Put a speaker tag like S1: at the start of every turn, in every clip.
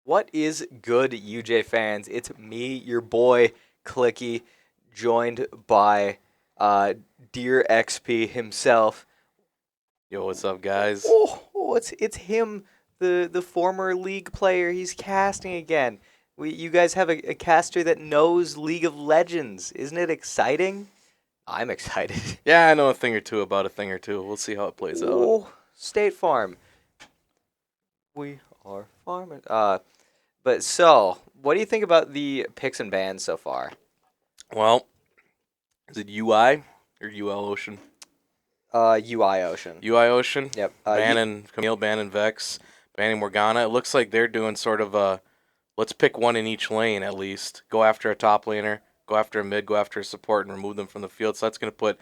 S1: What is good, UJ fans? It's me, your boy Clicky, joined by uh, Dear XP himself.
S2: Yo, what's up, guys?
S1: It's him, the former League player. He's casting again. You guys have a caster that knows League of Legends. Isn't it exciting? I'm excited.
S2: Yeah, I know a thing or two about a thing or two. We'll see how it plays out.
S1: Oh, State Farm. We are farming. What do you think about the picks and bans so far?
S2: Well, is it UI or UL Ocean?
S1: UI Ocean.
S2: UI Ocean,
S1: Yep.
S2: banning Camille, banning Vex, banning Morgana. It looks like they're doing sort of a let's pick one in each lane at least. Go after a top laner, go after a mid, go after a support, and remove them from the field. So that's going to put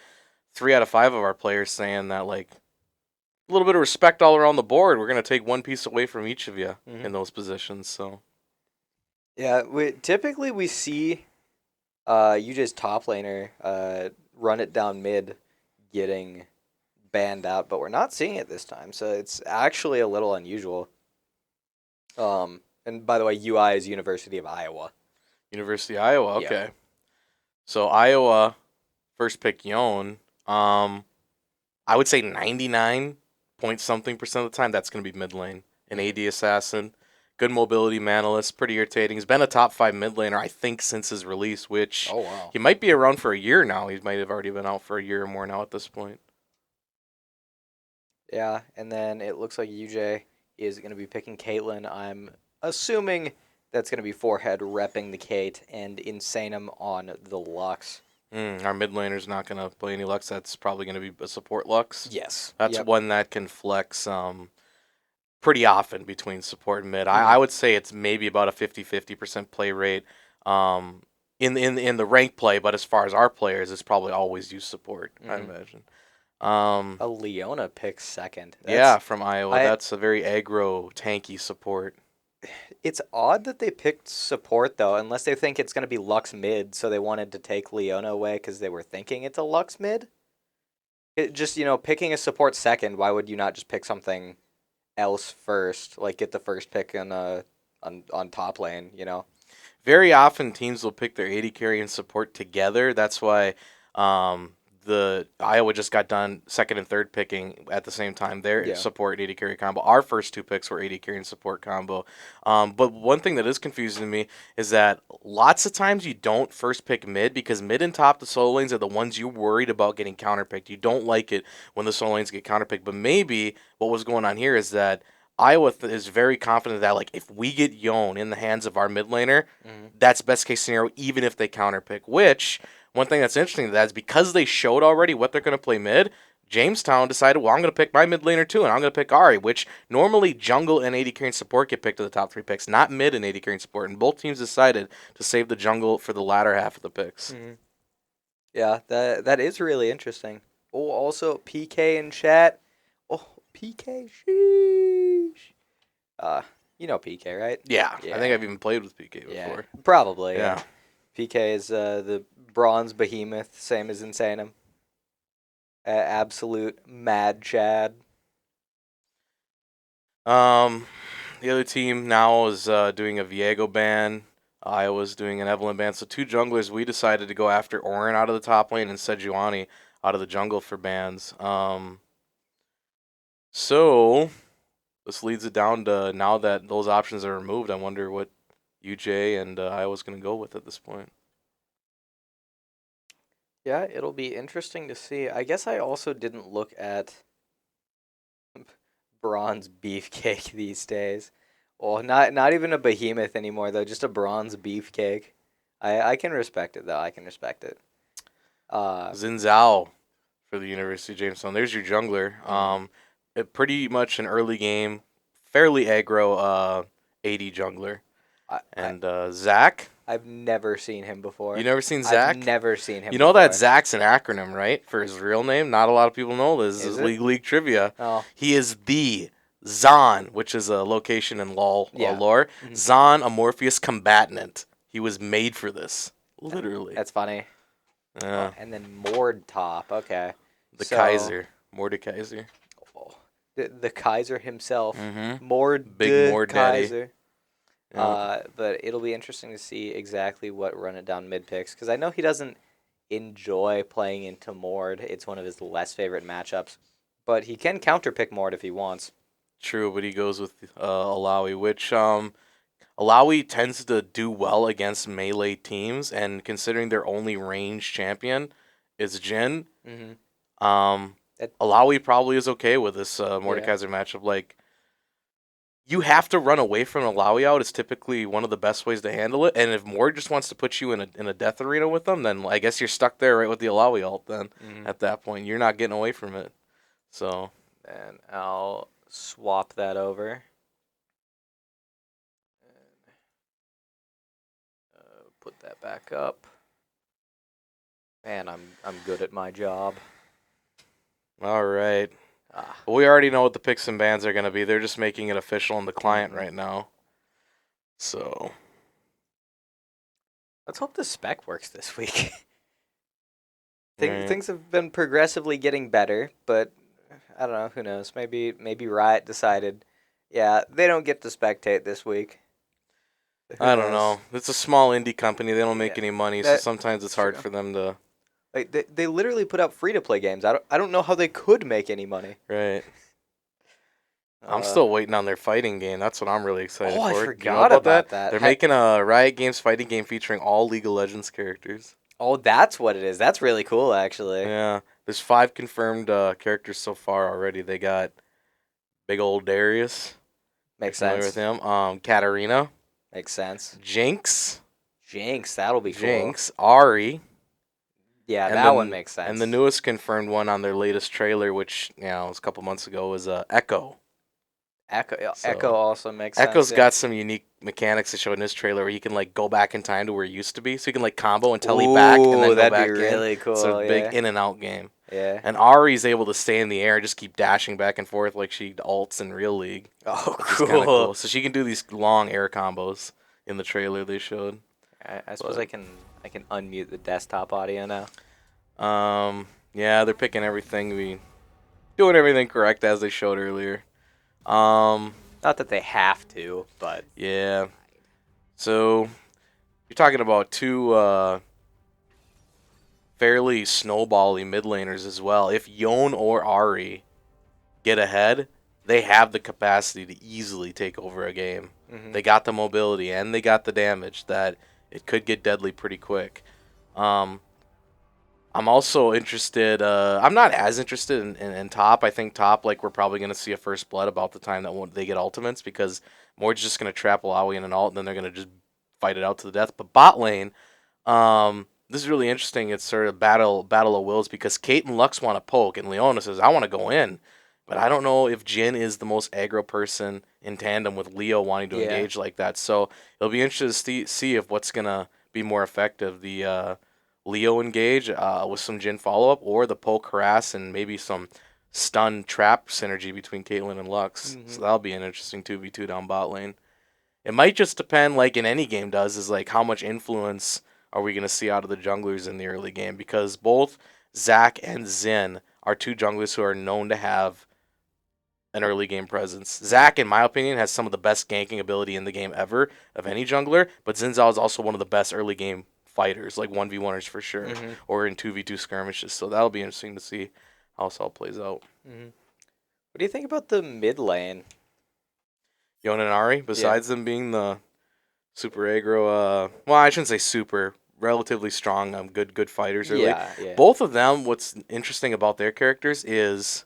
S2: 3 out of 5 of our players saying that, like, a little bit of respect all around the board. We're going to take one piece away from each of you
S1: Mhm.
S2: in those positions. So.
S1: Yeah. Typically we see UJ's top laner run it down mid, getting banned out, but we're not seeing it this time. So it's actually a little unusual. And by the way, UI is University of Iowa.
S2: University of Iowa.
S1: Yeah.
S2: Okay. So Iowa, first pick Yon. I would say 99 point something percent of the time that's going to be mid lane. An AD assassin, good mobility manalist, pretty irritating. He's been a top 5 mid laner, I think, since his release, which
S1: Oh wow.
S2: he might be around for a year now. He might have already been out for a year or more now at this point.
S1: Yeah, and then it looks like UJ is going to be picking Caitlyn. I'm assuming that's going to be forehead repping the Kate and Insanum on the Lux.
S2: Our mid laner's not going to play any Lux. That's probably going to be a support Lux.
S1: Yes.
S2: That's
S1: Yep.
S2: one that can flex pretty often between support and mid.
S1: Mhm.
S2: I would say it's maybe about a 50-50% play rate in the rank play, but as far as our players, it's probably always use support, I
S1: Mhm.
S2: imagine.
S1: A Leona picks second.
S2: Yeah, from Iowa.
S1: I.
S2: That's a very aggro, tanky support.
S1: It's odd that they picked support though, unless they think it's going to be Lux mid, so they wanted to take Leona away because they were thinking it's a Lux mid. It just picking a support second. Why would you not just pick something else first? Like get the first pick on top lane.
S2: Very often teams will pick their AD carry and support together. That's why um, the Iowa just got done second and third picking at the same time. Their
S1: Yeah.
S2: support AD carry combo. Our first two picks were AD carry and support combo. But one thing that is confusing to me is that lots of times you don't first pick mid because mid and top the solo lanes are the ones you're worried about getting counterpicked. You don't like it when the solo lanes get counterpicked. But maybe what was going on here is that Iowa is very confident that, like, if we get Yone in the hands of our mid laner,
S1: Mm-hmm.
S2: that's best case scenario, even if they counterpick. Which, one thing that's interesting to that is because they showed already what they're going to play mid, Jamestown decided, well, I'm going to pick my mid laner too, and I'm going to pick Ari, which normally jungle and AD carry and support get picked to the top 3 picks, not mid and AD carry and support. And both teams decided to save the jungle for the latter half of the picks.
S1: Mm-hmm. Yeah, that is really interesting. Oh, also PK in chat. Oh, PK, sheesh. Uh, you know PK, right?
S2: Yeah, I think
S1: Yeah,
S2: I've even played with PK
S1: yeah,
S2: before.
S1: probably. Yeah,
S2: Yeah.
S1: PK is the bronze behemoth, same as Insanum. Absolute mad Chad.
S2: Um, the other team now is doing a Viego ban. Iowa's doing an Evelyn ban. So two junglers. We decided to go after Orin out of the top lane and Sejuani out of the jungle for bans. So this leads it down to now that those options are removed. I wonder what UJ and Iowa's going to go with at this point.
S1: Yeah, it'll be interesting to see. I guess I also didn't look at bronze beefcake these days. Well, not even a behemoth anymore though, just a bronze beefcake. I can respect it though. I can respect it. Uh,
S2: Xin Zhao for the University of Jamestown. There's your jungler.
S1: mhm.
S2: Pretty much an early game, fairly aggro AD jungler.
S1: I, I
S2: And Zach,
S1: I've never seen him
S2: you
S1: before.
S2: never seen
S1: I've
S2: Zach?
S1: never seen him
S2: You know that
S1: before.
S2: Zach's an acronym, right? For his real name. Not a lot of people know this. This
S1: Is
S2: is
S1: it?
S2: League trivia.
S1: Oh,
S2: He is the Zon, which is a location in LOL
S1: yeah.
S2: lore.
S1: Mhm.
S2: Zon Amorpheus Combatant. He was made for this. Literally.
S1: That's funny. Oh,
S2: Uh,
S1: and then Mord top. Okay.
S2: the
S1: So,
S2: Kaiser. Mordekaiser.
S1: oh, the Kaiser himself,
S2: Mm-hmm.
S1: Mord
S2: Big
S1: de
S2: Mord Daddy.
S1: Kaiser.
S2: Yeah.
S1: But it'll be interesting to see exactly what Run It Down mid picks because I know he doesn't enjoy playing into Mord. It's one of his less favorite matchups, but he can counter pick Mord if he wants.
S2: True, but he goes with Alawi, which Alawi tends to do well against melee teams, and considering their only range champion is Jin,
S1: Mm-hmm.
S2: um,
S1: That
S2: Alawi probably is okay with this
S1: yeah.
S2: Mordekaiser matchup. Like, you have to run away from Alawi out is typically one of the best ways to handle it. And if Mord just wants to put you in a death arena with them, then I guess you're stuck there right with the Alawi ult. Then
S1: Mm-hmm.
S2: at that point, you're not getting away from it. So
S1: And I'll swap that over. And, put that back up. Man, I'm good at my job.
S2: all right.
S1: Ah.
S2: But we already know what the picks and bans are going to be. They're just making it official on the client
S1: Mhm.
S2: right now. So
S1: Let's hope the spec works this week.
S2: right.
S1: Things have been progressively getting better, but I don't know. Who knows? Maybe Riot decided, yeah, they don't get to spectate this week. Who
S2: I don't
S1: knows?
S2: know. It's a small indie company. They don't
S1: Yeah,
S2: make any money, so
S1: that's
S2: sometimes it's hard
S1: true.
S2: for them to.
S1: Like they literally put out free to play games. I don't know how they could make any money.
S2: Right. I'm
S1: Uh
S2: still waiting on their fighting game. That's what I'm really excited
S1: oh, I
S2: for. Do you know
S1: forgot
S2: about that?
S1: about that.
S2: They're making a Riot Games fighting game featuring all League of Legends characters.
S1: Oh, that's what it is. That's really cool, actually.
S2: Yeah. There's 5 confirmed characters so far already. They got big old Darius. You're
S1: Makes
S2: familiar with
S1: sense.
S2: him? Katarina,
S1: Makes sense.
S2: Jinx,
S1: Jinx, that'll be cool.
S2: Ari,
S1: Yeah,
S2: and
S1: that one
S2: then
S1: makes
S2: and the
S1: sense.
S2: newest confirmed one on their latest trailer, which was a couple months ago, was Echo.
S1: Echo
S2: So
S1: also makes sense.
S2: Echo's
S1: Yeah.
S2: got some unique mechanics to show in his trailer where he can like go back in time to where he used to be. So he can like combo and tele back and
S1: Ooh,
S2: then go
S1: that'd be
S2: back in.
S1: really
S2: So it's a
S1: cool.
S2: big
S1: Yeah.
S2: in and out game.
S1: Yeah.
S2: And Ari's able to stay in the air and just keep dashing back and forth like she ults in real league,
S1: Oh,
S2: which is kind of
S1: cool.
S2: cool. So she can do these long air combos in the trailer they showed.
S1: I suppose
S2: But
S1: I can unmute the desktop audio now.
S2: yeah, they're picking everything doing everything correct as they showed earlier. Um,
S1: Not that they have to, but
S2: yeah. So you're talking about two fairly snowbally mid laners as well. If Yon or Ari get ahead, they have the capacity to easily take over a game.
S1: hmm
S2: They got the mobility and they got the damage that it could get deadly pretty quick. Um, I'm also interested. I'm not as interested in top. I think top, like, we're probably going to see a first blood about the time that they get ultimates because Mord's just going to trap Alawi in an ult and then they're going to just fight it out to the death. But bot lane, this is really interesting. It's sort of battle of wills because Kate and Lux want to poke and Leona says, I want to go in. But I don't know if Jin is the most aggro person in tandem with Leo wanting to
S1: yeah.
S2: engage like that. So it'll be interesting to see if what's going to be more effective. The Leo engage with some Jin follow up, or the poke harass and maybe some stun trap synergy between Caitlyn and Lux.
S1: hmm
S2: So that'll be an interesting 2v2 down bot lane. It might just depend, like in any game does, is like how much influence are we going to see out of the junglers in the early game? Because both Zac and Xin are two junglers who are known to have an early game presence. Zac, in my opinion, has some of the best ganking ability in the game ever of any jungler, but Xin Zhao is also one of the best early game fighters, like 1v1ers for sure,
S1: hmm
S2: or in 2v2 skirmishes. So that'll be interesting to see how this all plays out.
S1: hmm What do you think about the mid lane?
S2: Yon and Ari,
S1: Yeah.
S2: besides them being the super aggro, well, I shouldn't say super, relatively strong, good fighters early.
S1: Yeah. Yeah.
S2: Both of them, what's interesting about their characters is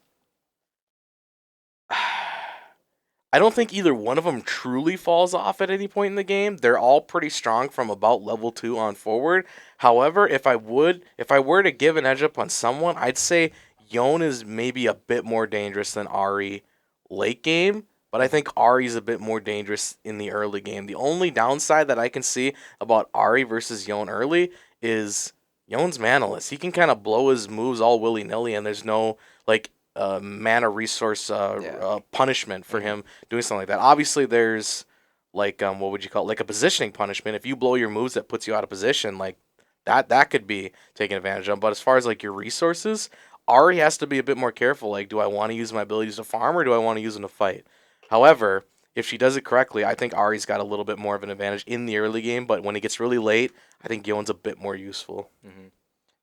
S2: I don't think either one of them truly falls off at any point in the game. They're all pretty strong from about level 2 on forward. However, if I were to give an edge up on someone, I'd say Yon is maybe a bit more dangerous than Ari late game, but I think Ari's a bit more dangerous in the early game. The only downside that I can see about Ari versus Yon early is Yon's manaless. He can kind of blow his moves all willy-nilly and there's no like mana resource
S1: Yeah.
S2: punishment for
S1: hmm
S2: him doing something like that. Obviously, there's like what would you call it? Like a positioning punishment. If you blow your moves, that puts you out of position. Like that could be taken advantage of. But as far as like your resources, Ari has to be a bit more careful. Like, do I want to use my abilities to farm or do I want to use them to fight? However, if she does it correctly, I think Ari's got a little bit more of an advantage in the early game. But when it gets really late, I think Gillen's a bit more useful.
S1: Hmm.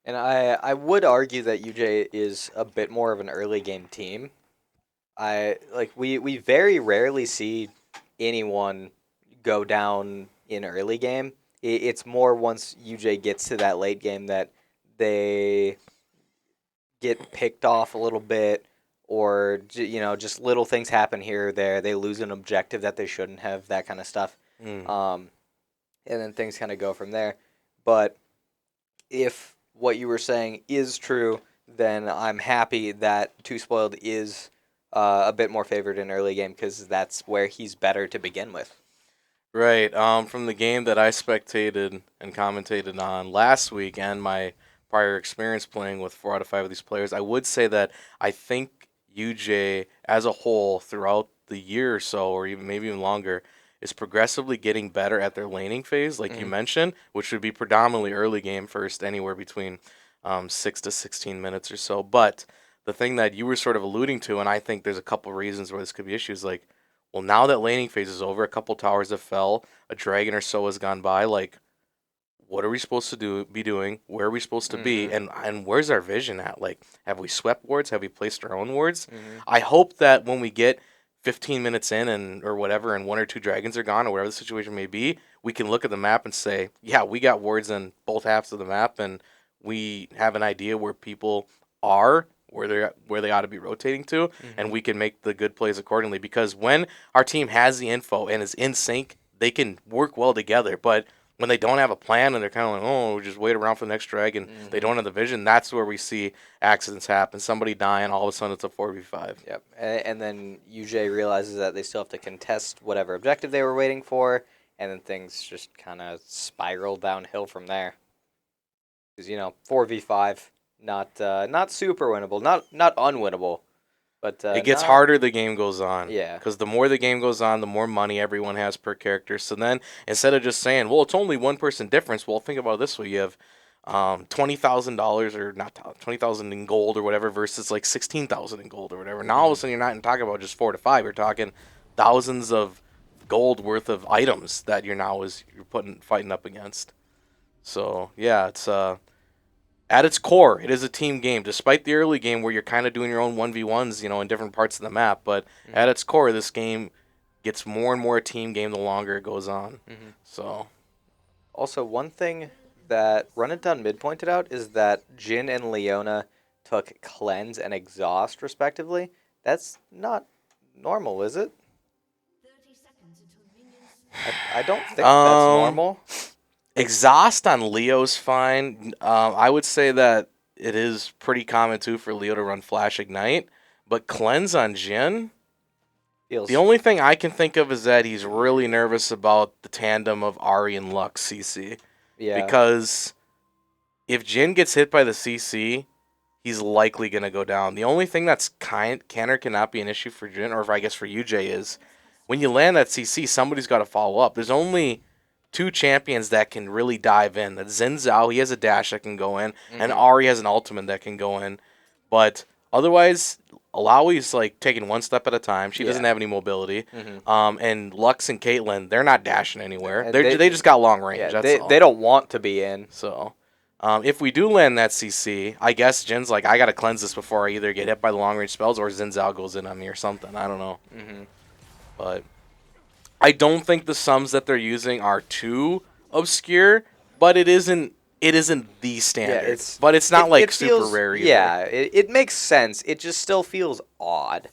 S1: And I would argue that UJ is a bit more of an early game team. We very rarely see anyone go down in early game. It's more once UJ gets to that late game that they get picked off a little bit, or just little things happen here or there. They lose an objective that they shouldn't have, that kind of stuff.
S2: Mm.
S1: And then things kind of go from there. But if what you were saying is true, then I'm happy that Too Spoiled is a bit more favored in early game because that's where he's better to begin with.
S2: Right. From the game that I spectated and commentated on last week and my prior experience playing with 4 out of 5 of these players, I would say that I think UJ as a whole throughout the year or so, or even maybe even longer, is progressively getting better at their laning phase, like you
S1: Mhm.
S2: mentioned, which would be predominantly early game first, anywhere between 6 to 16 minutes or so. But the thing that you were sort of alluding to, and I think there's a couple reasons where this could be issues, like, well, now that laning phase is over, a couple towers have fell, a dragon or so has gone by. Like, what are we supposed to be doing? Where are we supposed to be?
S1: Mhm.
S2: And where's our vision at? Like, have we swept wards? Have we placed our own wards?
S1: Mhm.
S2: I hope that when we get 15 minutes in and or whatever, and 1 or 2 dragons are gone, or whatever the situation may be, we can look at the map and say, yeah, we got wards in both halves of the map, and we have an idea where people are, where they ought to be rotating to, and
S1: Mhm.
S2: we can make the good plays accordingly. Because when our team has the info and is in sync, they can work well together. But when they don't have a plan and they're kind of like, oh, we just wait around for the next dragon, they
S1: Mhm.
S2: don't have the vision. That's where we see accidents happen. Somebody dying, all of a sudden it's a 4v5.
S1: Yep. And then UJ realizes that they still have to contest whatever objective they were waiting for, and then things just kind of spiral downhill from there. Because 4v5, not super winnable, not unwinnable, but
S2: It gets
S1: not
S2: harder the game goes on.
S1: yeah.
S2: Because the more the game goes on, the more money everyone has per character. So then, instead of just saying, well, it's only one person difference, well, think about it this way. You have $20,000 or not 20,000 in gold or whatever versus like 16,000 in gold or whatever. Now all of a
S1: Mhm.
S2: sudden you're not even talking about just 4 to 5. You're talking thousands of gold worth of items that you're putting fighting up against. So yeah, it's at its core, it is a team game, despite the early game where you're kind of doing your own 1v1s, in different parts of the map. But at
S1: Mhm.
S2: its core, this game gets more and more a team game the longer it goes on.
S1: Mhm.
S2: So,
S1: Also, one thing that Run It Down Mid pointed out is that Jin and Leona took cleanse and exhaust respectively. That's not normal, is it? I don't think that's
S2: um,
S1: normal. Like,
S2: exhaust on Leo's fine. I would say that it is pretty common too for Leo to run Flash Ignite, but cleanse on Jin. The
S1: feels
S2: only thing I can think of is that he's really nervous about the tandem of Ari and Lux CC
S1: yeah.
S2: because if Jin gets hit by the CC, he's likely going to go down. The only thing that's canner cannot be an issue for Jin, or if I guess for UJ, is when you land that CC, somebody's got to follow up. There's only two champions that can really dive in. That's Xin Zhao, he has a dash that can go in, and
S1: Mhm.
S2: Ari has an ultimate that can go in. But otherwise, Alawi's like taking one step at a time. She doesn't
S1: Yeah.
S2: have any mobility.
S1: Mhm.
S2: And Lux and Caitlyn, they're not dashing anywhere.
S1: And
S2: They just got long range.
S1: yeah,
S2: That's
S1: they
S2: all.
S1: don't want to be in.
S2: So, if we do land that CC, I guess Jin's like, I gotta cleanse this before I either get hit by the long range spells or Xin Zhao goes in on me or something. I don't know,
S1: Mhm.
S2: but I don't think the sums that they're using are too obscure. But it isn't. It isn't the
S1: Yeah,
S2: standard. But it's not like
S1: it
S2: super
S1: feels
S2: rare either.
S1: yeah, it makes sense. It just still feels odd.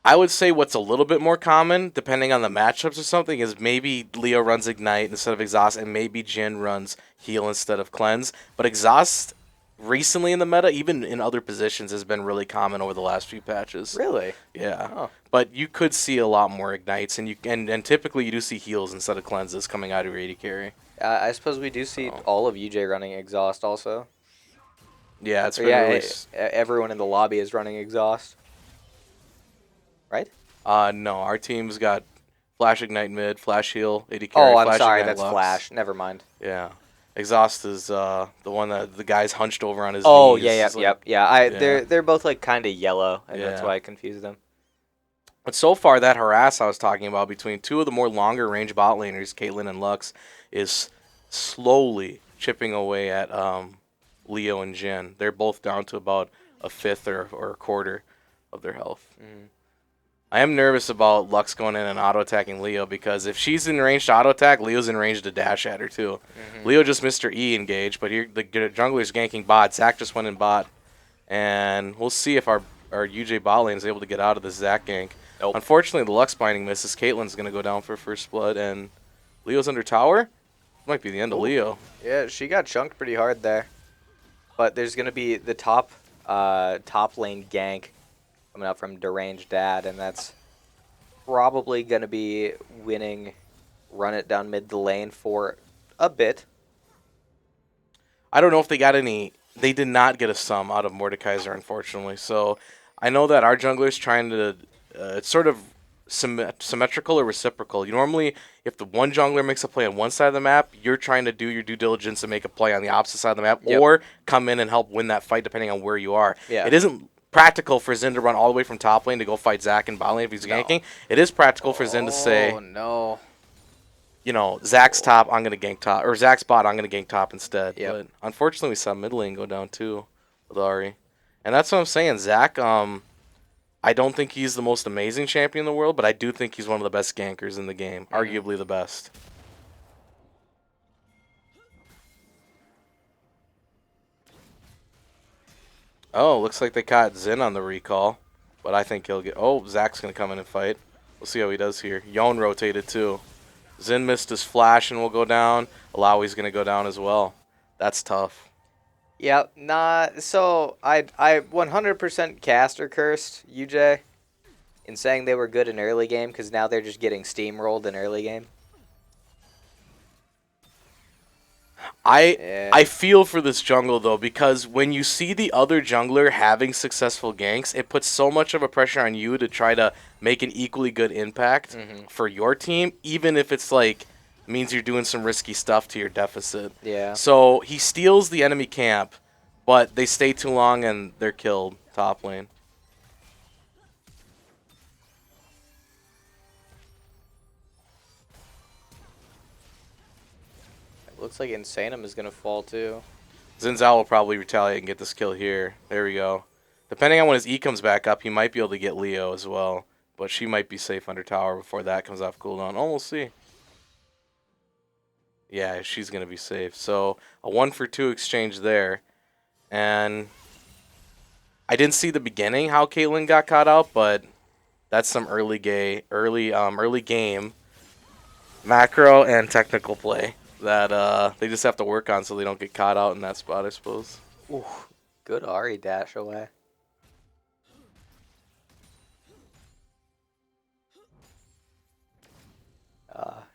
S2: I would say what's a little bit more common, depending on the matchups or something, is maybe Leo runs Ignite instead of Exhaust, and maybe Jin runs Heal instead of Cleanse. But Exhaust, recently in the meta, even in other positions, has been really common over the last few patches.
S1: Really?
S2: Yeah.
S1: Oh.
S2: But you could see a lot more Ignites, and typically you do see Heals instead of Cleanses coming out of your AD carry.
S1: I suppose we do see
S2: So,
S1: all of UJ running exhaust also.
S2: yeah, it's
S1: Or
S2: been
S1: yeah,
S2: really.
S1: everyone in the lobby is running exhaust, right?
S2: No, our team's got Flash Ignite mid, Flash Heal, AD
S1: Oh,
S2: carry,
S1: I'm
S2: Flash
S1: sorry,
S2: Ignite
S1: that's
S2: Lux.
S1: Flash. Never mind.
S2: Yeah. Exhaust is the one that the guy's hunched over on his
S1: Oh,
S2: knees.
S1: yeah,
S2: He's
S1: yep,
S2: like,
S1: yep. Yeah,
S2: yeah,
S1: they're both like kind of yellow, and that's
S2: yeah.
S1: why I confuse them.
S2: But so far, that harass I was talking about between two of the more longer range bot laners, Caitlyn and Lux, is slowly chipping away at Leo and Jin. They're both down to about a fifth or a quarter of their health.
S1: Mm.
S2: I am nervous about Lux going in and auto-attacking Leo because if she's in range to auto-attack, Leo's in range to dash at her too.
S1: Mm-hmm.
S2: Leo just missed her E engage, but here the jungler's ganking bot. Zac just went in bot. And we'll see if our UJ bot lane is able to get out of the Zac gank.
S1: Nope.
S2: Unfortunately, the Lux binding misses. Caitlyn's going to go down for first blood, and Leo's under tower. Might be the end of Leo.
S1: Yeah, she got chunked pretty hard there. But there's going to be the top lane gank coming out from Deranged Dad, and that's probably going to be winning run it down mid the lane for a bit.
S2: I don't know if they got any. They did not get a sum out of Mordekaiser, unfortunately. So I know that our jungler's trying to. It's sort of symmetrical or reciprocal. You normally, if the one jungler makes a play on one side of the map, you're trying to do your due diligence and make a play on the opposite side of the map,
S1: Yep.
S2: or come in and help win that fight depending on where you are.
S1: Yeah.
S2: It isn't practical for Zin to run all the way from top lane to go fight Zac in bot lane if he's ganking. It is practical for Zin to say,
S1: Oh, no.
S2: you know, Zac's top, I'm going to gank top. Or Zac's bot, I'm going to gank top instead.
S1: Yep.
S2: But unfortunately, we saw mid lane go down too with Ahri. And that's what I'm saying. Zac, I don't think he's the most amazing champion in the world, but I do think he's one of the best gankers in the game. Arguably the best. Oh, looks like they caught Zin on the recall. But I think he'll get... Oh, Zac's going to come in and fight. We'll see how he does here. Yon rotated too. Zin missed his flash and will go down. Alawi's going to go down as well. That's tough.
S1: Yep, so I 100% cast or cursed UJ in saying they were good in early game because now they're just getting steamrolled in early game.
S2: I feel for this jungle though, because when you see the other jungler having successful ganks, it puts so much of a pressure on you to try to make an equally good impact for your team, even if it's like means you're doing some risky stuff to your deficit.
S1: Yeah.
S2: So he steals the enemy camp, but they stay too long and they're killed top lane.
S1: Looks like Insanum is going to fall too.
S2: Xin Zhao will probably retaliate and get this kill here. There we go. Depending on when his E comes back up, he might be able to get Leo as well. But she might be safe under tower before that comes off cooldown. Oh, we'll see. Yeah, she's going to be safe. So a 1-for-2 exchange there. And I didn't see the beginning how Caitlyn got caught out, but that's some early game macro and technical play that they just have to work on so they don't get caught out in that spot, I suppose.
S1: Ooh, good Ahri dash away.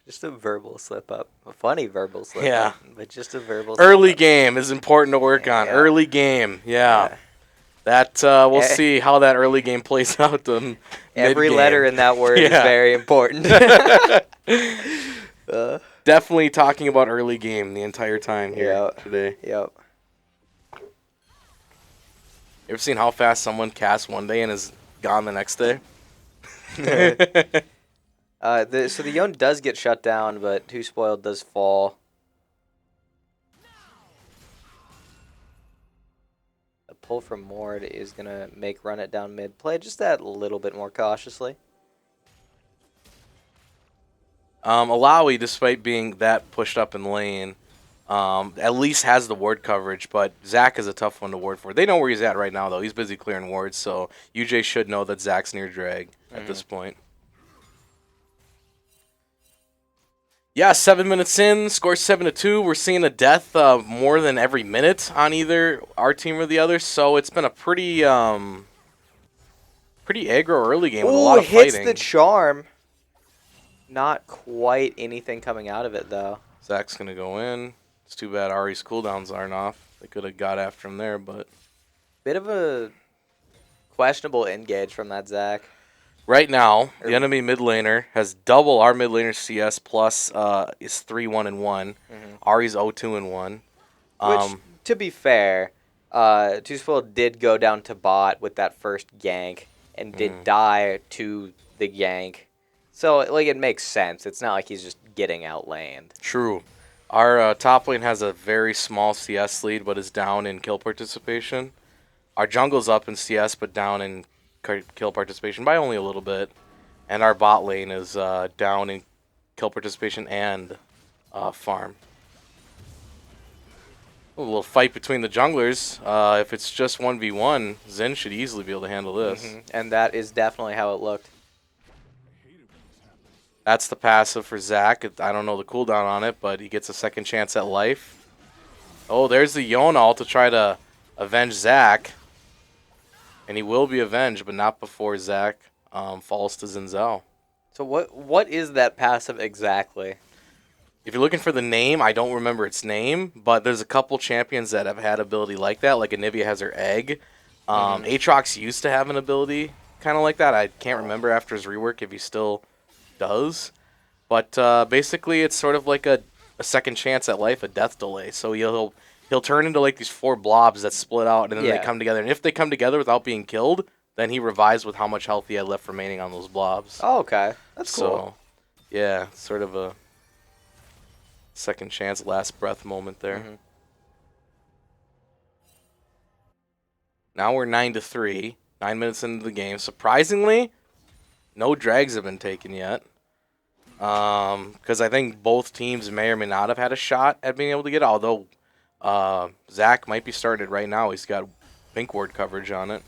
S1: Just a verbal slip up. A funny verbal slip
S2: Yeah.
S1: up. But just a verbal
S2: Early
S1: slip up.
S2: game is important to work on.
S1: Yeah.
S2: Early game, yeah. That we'll see how that early game plays out.
S1: Every
S2: mid-game.
S1: letter in that word is
S2: Yeah.
S1: very important.
S2: Definitely talking about early game the entire time here
S1: Yeah.
S2: today.
S1: Yep.
S2: You ever seen how fast someone casts one day and is gone the next day?
S1: So the Yone does get shut down, but Too Spoiled does fall. A pull from Mord is going to make run it down mid. Play just that little bit more cautiously.
S2: Alawi, despite being that pushed up in lane, at least has the ward coverage, but Zac is a tough one to ward for. They know where he's at right now, though. He's busy clearing wards, so UJ should know that Zac's near drag at this point. Yeah, 7 minutes in, score 7-2. We're seeing a death more than every minute on either our team or the other, so it's been a pretty aggro early game with a lot of
S1: hits
S2: fighting.
S1: the charm. Not quite anything coming out of it, though.
S2: Zac's going to go in. It's too bad Ahri's cooldowns aren't off. They could have got after him there, but...
S1: Bit of a questionable engage from that Zac.
S2: Right now, the enemy mid laner has double our mid laner CS plus is 3-1-1. Ahri's 0-2-1.
S1: Which, to be fair, Too Spoiled did go down to bot with that first gank and did die to the gank. So, like, it makes sense. It's not like he's just getting outlaned.
S2: True. Our top lane has a very small CS lead, but is down in kill participation. Our jungle's up in CS, but down in kill participation by only a little bit. And our bot lane is down in kill participation and farm. A little fight between the junglers. If it's just 1v1, Zen should easily be able to handle this.
S1: And that is definitely how it looked.
S2: That's the passive for Zac. I don't know the cooldown on it, but he gets a second chance at life. Oh, there's the Yone ult to try to avenge Zac. And he will be avenged, but not before Zac falls to Zinzao.
S1: So what is that passive exactly?
S2: If you're looking for the name, I don't remember its name, but there's a couple champions that have had ability like that. Like Anivia has her egg. Aatrox used to have an ability kind of like that. I can't remember after his rework if he still does. But basically, it's sort of like a second chance at life, a death delay. So he'll turn into like these 4 blobs that split out, and then they come together. And if they come together without being killed, then he revives with how much health he had left remaining on those blobs.
S1: Oh, okay. That's cool.
S2: So, yeah, sort of a second chance, last breath moment there. Now we're 9-3, 9 minutes into the game. Surprisingly, no drags have been taken yet. Because I think both teams may or may not have had a shot at being able to get it. Although Zac might be started right now. He's got pink ward coverage on it.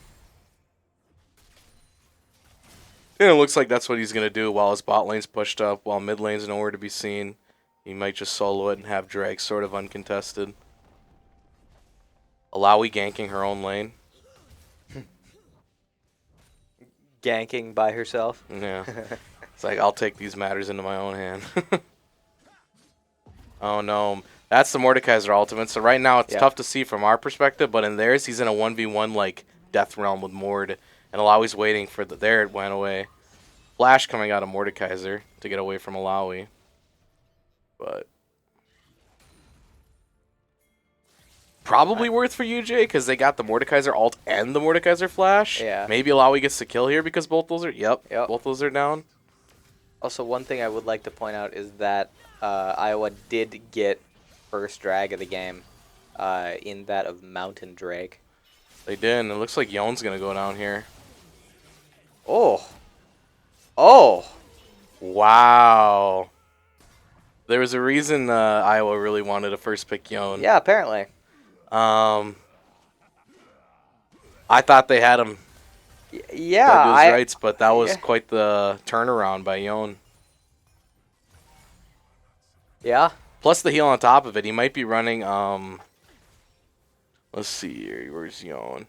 S2: And it looks like that's what he's going to do while his bot lane's pushed up, while mid lane's nowhere to be seen. He might just solo it and have drag sort of uncontested. Alawi ganking her own lane.
S1: Ganking by herself.
S2: Yeah. It's like, I'll take these matters into my own hand. Oh no. That's the Mordekaiser ultimate. So right now it's tough to see from our perspective, but in theirs he's in a 1v1 like death realm with Mord. And Alawi's waiting for the... There it went away. Flash coming out of Mordekaiser to get away from Alawi. But... probably worth for UJ because they got the Mordekaiser ult and the Mordekaiser flash.
S1: Yeah.
S2: Maybe Alawi gets the kill here because both those are... Yep. Both those are down.
S1: Also, one thing I would like to point out is that Iowa did get first drag of the game in that of Mountain Drake.
S2: They did, and it looks like Yone's going to go down here.
S1: Oh. Oh.
S2: Wow. There was a reason Iowa really wanted to first pick Yone.
S1: Yeah, apparently.
S2: I thought they had him dead to his rights, but that was quite the turnaround by Yone.
S1: Yeah.
S2: Plus the heal on top of it. He might be running, let's see here. Where's Yone?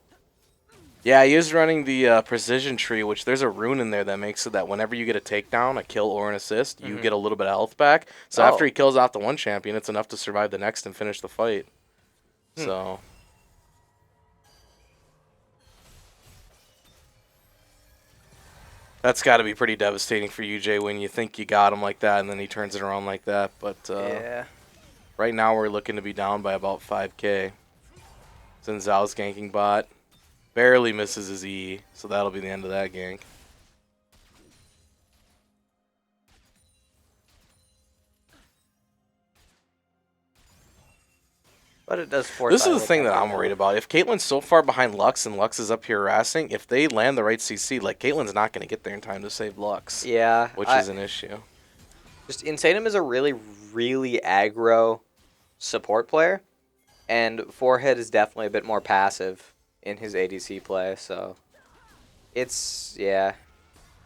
S2: Yeah, he is running the precision tree, which there's a rune in there that makes it that whenever you get a takedown, a kill, or an assist, you get a little bit of health back. So after he kills off the one champion, it's enough to survive the next and finish the fight. So... that's got to be pretty devastating for UJ when you think you got him like that and then he turns it around like that. But
S1: yeah.
S2: Right now we're looking to be down by about 5k. Zinzao's ganking bot. Barely misses his E, so that'll be the end of that gank.
S1: But it does force...
S2: This is the thing that I'm worried about. If Caitlyn's so far behind Lux and Lux is up here harassing, if they land the right CC, like Caitlyn's not going to get there in time to save Lux.
S1: Yeah.
S2: Which is an issue.
S1: Just Insanum is a really, really aggro support player, and Forehead is definitely a bit more passive in his ADC play, so it's, yeah,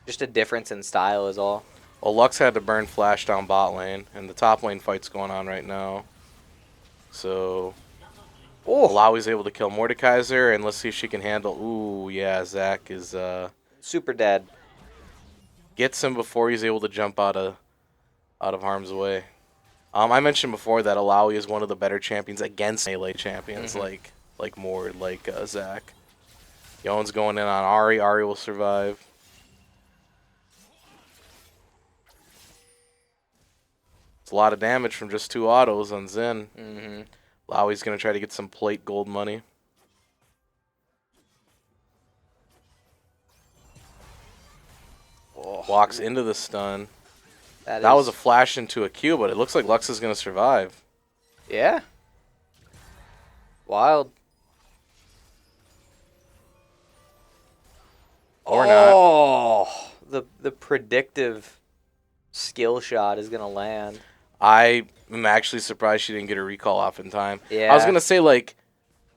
S1: just a difference in style is all.
S2: Well, Lux had to burn Flash down bot lane, and the top lane fight's going on right now. So, Alawi's able to kill Mordekaiser, and let's see if she can handle... Ooh, yeah, Zac is...
S1: super dead.
S2: Gets him before he's able to jump out of harm's way. I mentioned before that Alawi is one of the better champions against melee champions, like Mord, like Zac. Yone's going in on Ahri. Ahri will survive. It's a lot of damage from just 2 autos on Zen. Alawi's going to try to get some plate gold money.
S1: Oh.
S2: Walks into the stun.
S1: That
S2: Was
S1: is
S2: a flash into a Q, but it looks like Lux is going to survive.
S1: yeah. Wild.
S2: Or not.
S1: Oh, the predictive skill shot is gonna land.
S2: I am actually surprised she didn't get a recall off in time. I was
S1: Yeah.
S2: going to say, like,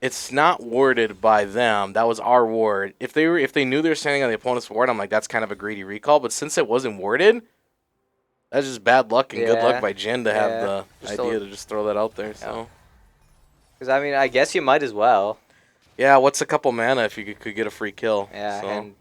S2: it's not warded by them. That was our ward. If they knew they were standing on the opponent's ward, I'm like, that's kind of a greedy recall. But since it wasn't warded, that's just bad luck and good luck
S1: Yeah.
S2: by Jin to have
S1: Yeah.
S2: the
S1: Just
S2: idea to just throw that out there. So
S1: because I mean, I guess you might as well.
S2: yeah, what's a couple mana if you could get a free kill?
S1: Yeah,
S2: So
S1: and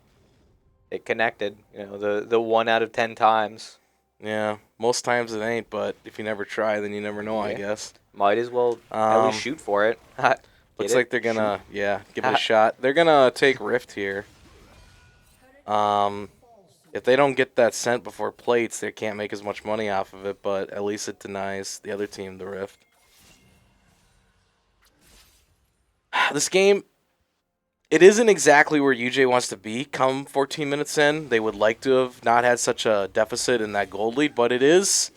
S1: it connected. You know, the 1 out of 10 times.
S2: yeah, most times it ain't, but if you never try, then you never know, I
S1: Yeah.
S2: guess.
S1: Might as well at least
S2: Um,
S1: shoot for it. Get
S2: looks
S1: it?
S2: like they're gonna give it a shot. They're gonna take Rift here. If they don't get that sent before plates, they can't make as much money off of it, but at least it denies the other team the Rift. This game, it isn't exactly where UJ wants to be come 14 minutes in. They would like to have not had such a deficit in that gold lead, but it is.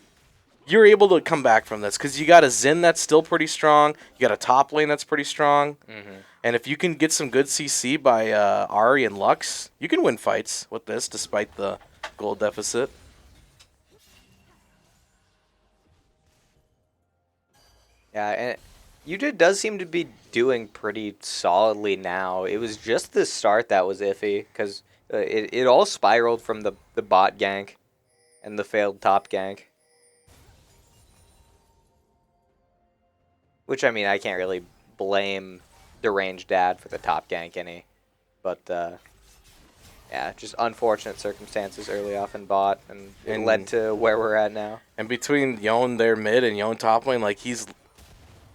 S2: You're able to come back from this because you got a Xin that's still pretty strong. You got a top lane that's pretty strong.
S1: Mm-hmm.
S2: And if you can get some good CC by Ari and Lux, you can win fights with this despite the gold deficit.
S1: Yeah, and UJ does seem to be doing pretty solidly now. It was just the start that was iffy because it all spiraled from the bot gank and the failed top gank. Which, I mean, I can't really blame Deranged Dad for the top gank any. But, yeah, just unfortunate circumstances early off in bot, and it led to where we're at now.
S2: And between Yon there mid and Yon top lane, like he's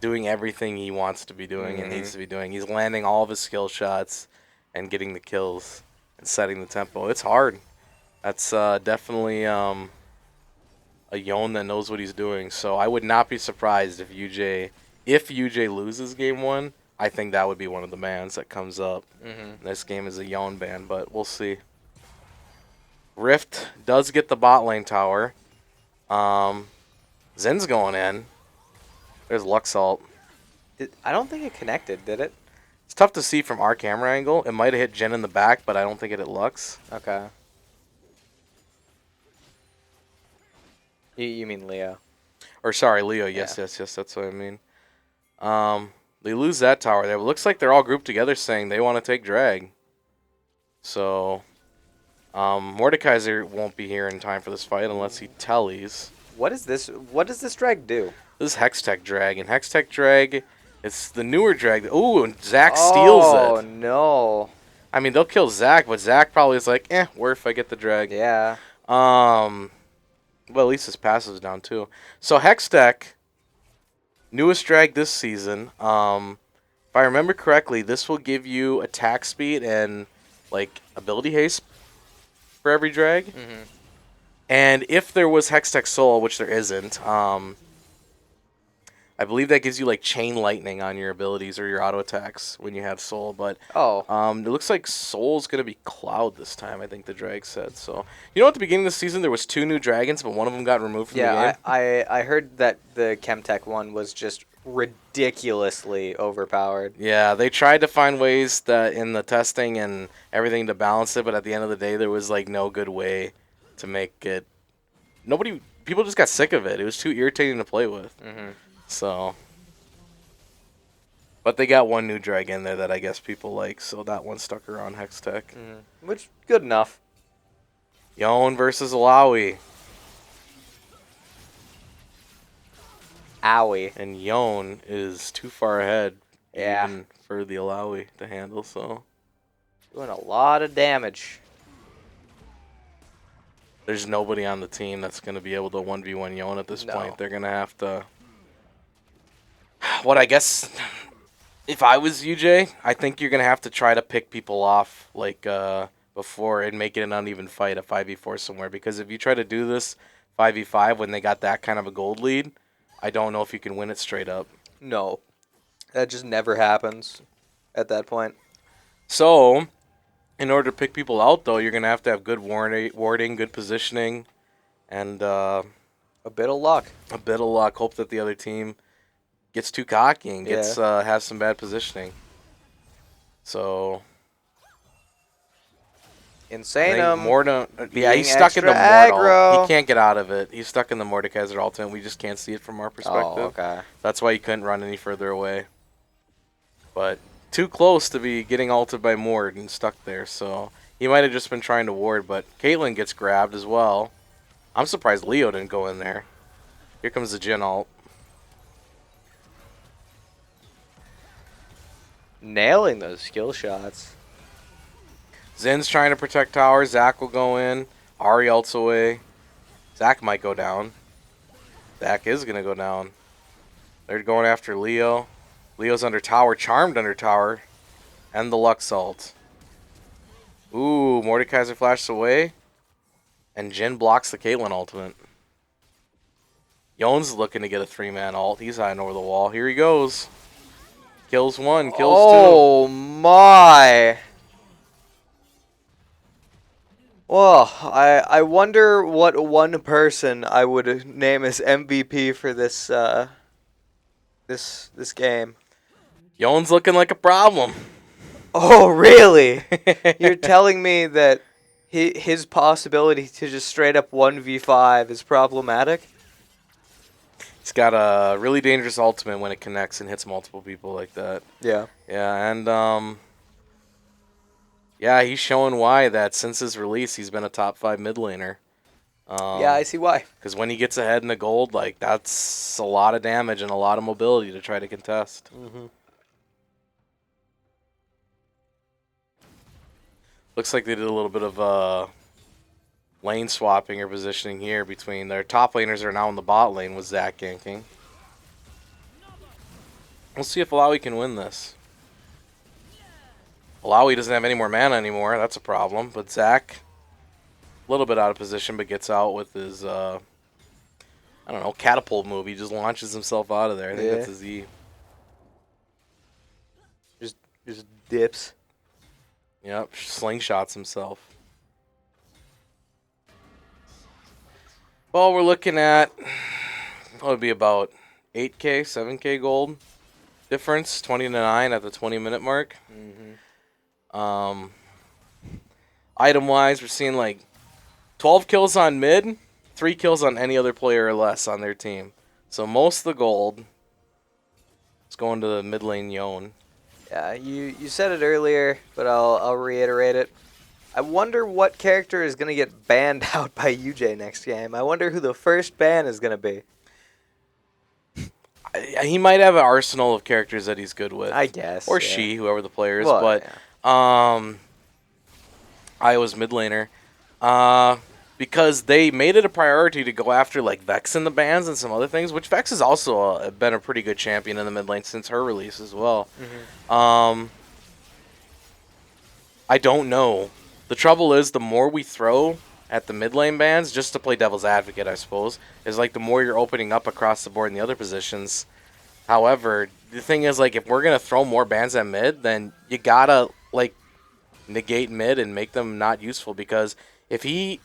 S2: doing everything he wants to be doing and needs to be doing. He's landing all of his skill shots and getting the kills and setting the tempo. It's hard. That's definitely a Yon that knows what he's doing. So I would not be surprised if UJ loses game one. I think that would be one of the bans that comes up. This game is a Yon ban, but we'll see. Rift does get the bot lane tower. Zen's going in. There's Luxalt.
S1: I don't think it connected, did it?
S2: It's tough to see from our camera angle. It might have hit Jin in the back, but I don't think it hit Lux.
S1: Okay. You mean Leo?
S2: Or sorry, Leo. Yes, yes. That's what I mean. They lose that tower there. It looks like they're all grouped together saying they want to take drag. So, Mordekaiser won't be here in time for this fight unless he tellies.
S1: What is this? What does this drag do?
S2: This is Hextech drag, and Hextech drag, it's the newer drag. Ooh, and Zac steals it.
S1: Oh, no.
S2: I mean, they'll kill Zac, but Zac probably is like, worth I get the drag.
S1: Yeah.
S2: Well, at least his passive's down too. So Hextech, newest drag this season. If I remember correctly, this will give you attack speed and like ability haste for every drag.
S1: Mm-hmm.
S2: And if there was Hextech Soul, which there isn't, I believe that gives you like chain lightning on your abilities or your auto attacks when you have Soul. But it looks like Soul's gonna be Cloud this time. I think the drag said so. You know, at the beginning of the season there was 2 new dragons, but one of them got removed from the game.
S1: I heard that the Chemtech one was just ridiculously overpowered.
S2: Yeah, they tried to find ways that in the testing and everything to balance it, but at the end of the day there was like no good way to make it. People just got sick of it. It was too irritating to play with.
S1: Mm-hmm.
S2: So, but they got one new drag in there that I guess people like, so that one stuck around Hextech.
S1: Which, good enough.
S2: Yon versus Alawi.
S1: Owie.
S2: And Yon is too far ahead
S1: Yeah.
S2: even for the Alawi to handle, so.
S1: Doing a lot of damage.
S2: There's nobody on the team that's going to be able to 1v1 Yon at this point. They're going to have to... What I guess, if I was UJ, I think you're going to have to try to pick people off like before and make it an uneven fight, a 5v4 somewhere. Because if you try to do this 5v5 when they got that kind of a gold lead, I don't know if you can win it straight up.
S1: No. That just never happens at that point.
S2: So, In order to pick people out, though, you're going to have good warding, good positioning, and
S1: A bit of luck.
S2: a bit of luck. Hope that the other team gets too cocky and
S1: Yeah.
S2: has some bad positioning. So I think
S1: Insanum
S2: Morta, yeah,
S1: being
S2: he's stuck in
S1: extra
S2: the Mortal. He
S1: aggro.
S2: can't get out of it. He's stuck in the Mordekaiser ultimate. We just can't see it from our
S1: Oh,
S2: perspective.
S1: okay.
S2: That's why he couldn't run any further away. But too close to be getting ulted by Mord and stuck there. So he might have just been trying to ward. But Caitlyn gets grabbed as well. I'm surprised Leo didn't go in there. Here comes the Jin ult.
S1: Nailing those skill shots.
S2: Zin's trying to protect tower. Zac will go in. Ari ults away. Zac might go down. Zac is going to go down. They're going after Leo. Leo's under tower. Charmed under tower. And the Lux ult. Ooh, Mordekaiser flashes away. And Jin blocks the Caitlyn ultimate. Yon's looking to get a 3-man ult. He's hiding over the wall. Here he goes. Kills one, kills
S1: Oh my. Well, I wonder what one person I would name as MVP for this this game.
S2: 2. Yon's looking like a problem.
S1: Oh, really? You're telling me that his possibility to just straight up 1v5 is problematic?
S2: He's got a really dangerous ultimate when it connects and hits multiple people like that.
S1: Yeah.
S2: Yeah, and yeah, he's showing why that since his release he's been a top 5 mid laner.
S1: Yeah, I see why.
S2: Because when he gets ahead in the gold, like that's a lot of damage and a lot of mobility to try to contest.
S1: Mm-hmm.
S2: Looks like they did a little bit of lane swapping or positioning here between their top laners are now in the bot lane with Zac ganking. We'll see if Alawi can win this. Alawi doesn't have any more mana anymore. That's a problem. But Zac, a little bit out of position, but gets out with his, I don't know, catapult move. He just launches himself out of there. I think that's his E.
S1: Just dips.
S2: Yep, slingshots himself. Well, we're looking at, what would be about 8K, 7K gold difference, 20-9 at the 20-minute mark.
S1: Mm-hmm.
S2: Item-wise, we're seeing like 12 kills on mid, 3 kills on any other player or less on their team. So most of the gold is going to the mid lane Yone.
S1: Yeah, you said it earlier, but I'll reiterate it. I wonder what character is going to get banned out by UJ next game. I wonder who the first ban is going to be.
S2: He might have an arsenal of characters that he's good with.
S1: I guess.
S2: Or
S1: yeah.
S2: she, whoever the player is.
S1: Well,
S2: but
S1: yeah.
S2: Iowa's mid laner. Because they made it a priority to go after like Vex in the bans and some other things, which Vex has also been a pretty good champion in the mid lane since her release as well.
S1: Mm-hmm.
S2: I don't know. The trouble is, the more we throw at the mid lane bans, just to play devil's advocate, I suppose, is like the more you're opening up across the board in the other positions. However, the thing is, like, if we're gonna throw more bans at mid, then you gotta like negate mid and make them not useful, because if he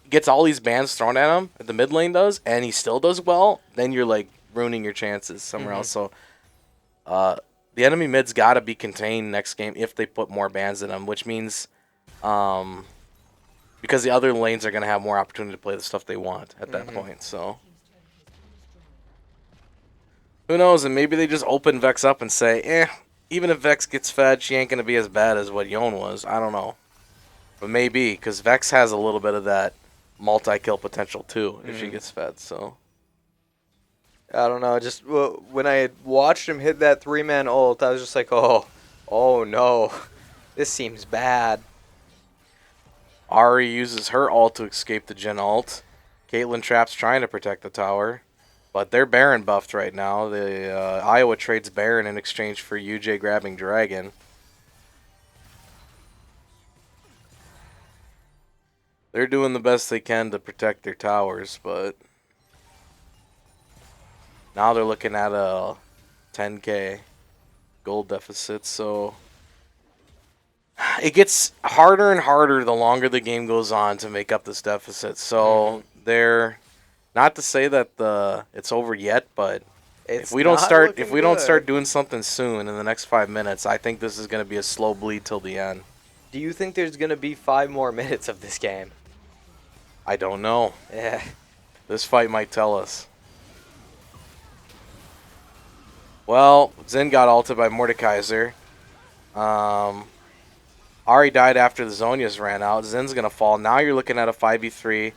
S2: gets all these bans thrown at him, the mid lane does, and he still does well, then you're like ruining your chances somewhere else. So the enemy mid's got to be contained next game if they put more bans in them, which means because the other lanes are going to have more opportunity to play the stuff they want at that point. So who knows? And maybe they just open Vex up and say, even if Vex gets fed, she ain't going to be as bad as what Yone was. I don't know. But maybe, because Vex has a little bit of that multi-kill potential too if she gets fed. So
S1: I don't know. Just when I watched him hit that 3-man ult, I was just like, oh no, this seems bad.
S2: Ari uses her ult to escape the Jin ult. Caitlyn traps trying to protect the tower. But they're Baron buffed right now. The Iowa trades Baron in exchange for UJ grabbing Dragon. They're doing the best they can to protect their towers, but now they're looking at a 10K gold deficit, so it gets harder and harder the longer the game goes on to make up this deficit. So they're not to say that it's over yet, but if
S1: It's
S2: we don't
S1: not
S2: start if
S1: looking
S2: we don't start
S1: good.
S2: doing something soon in the next 5 minutes, I think this is going to be a slow bleed till the end.
S1: Do you think there's gonna be 5 more minutes of this game?
S2: I don't know.
S1: Yeah.
S2: This fight might tell us. Well, Zen got ulted by Mordekaiser. Ari died after the Zonias ran out. Zen's going to fall. Now you're looking at a 5v3.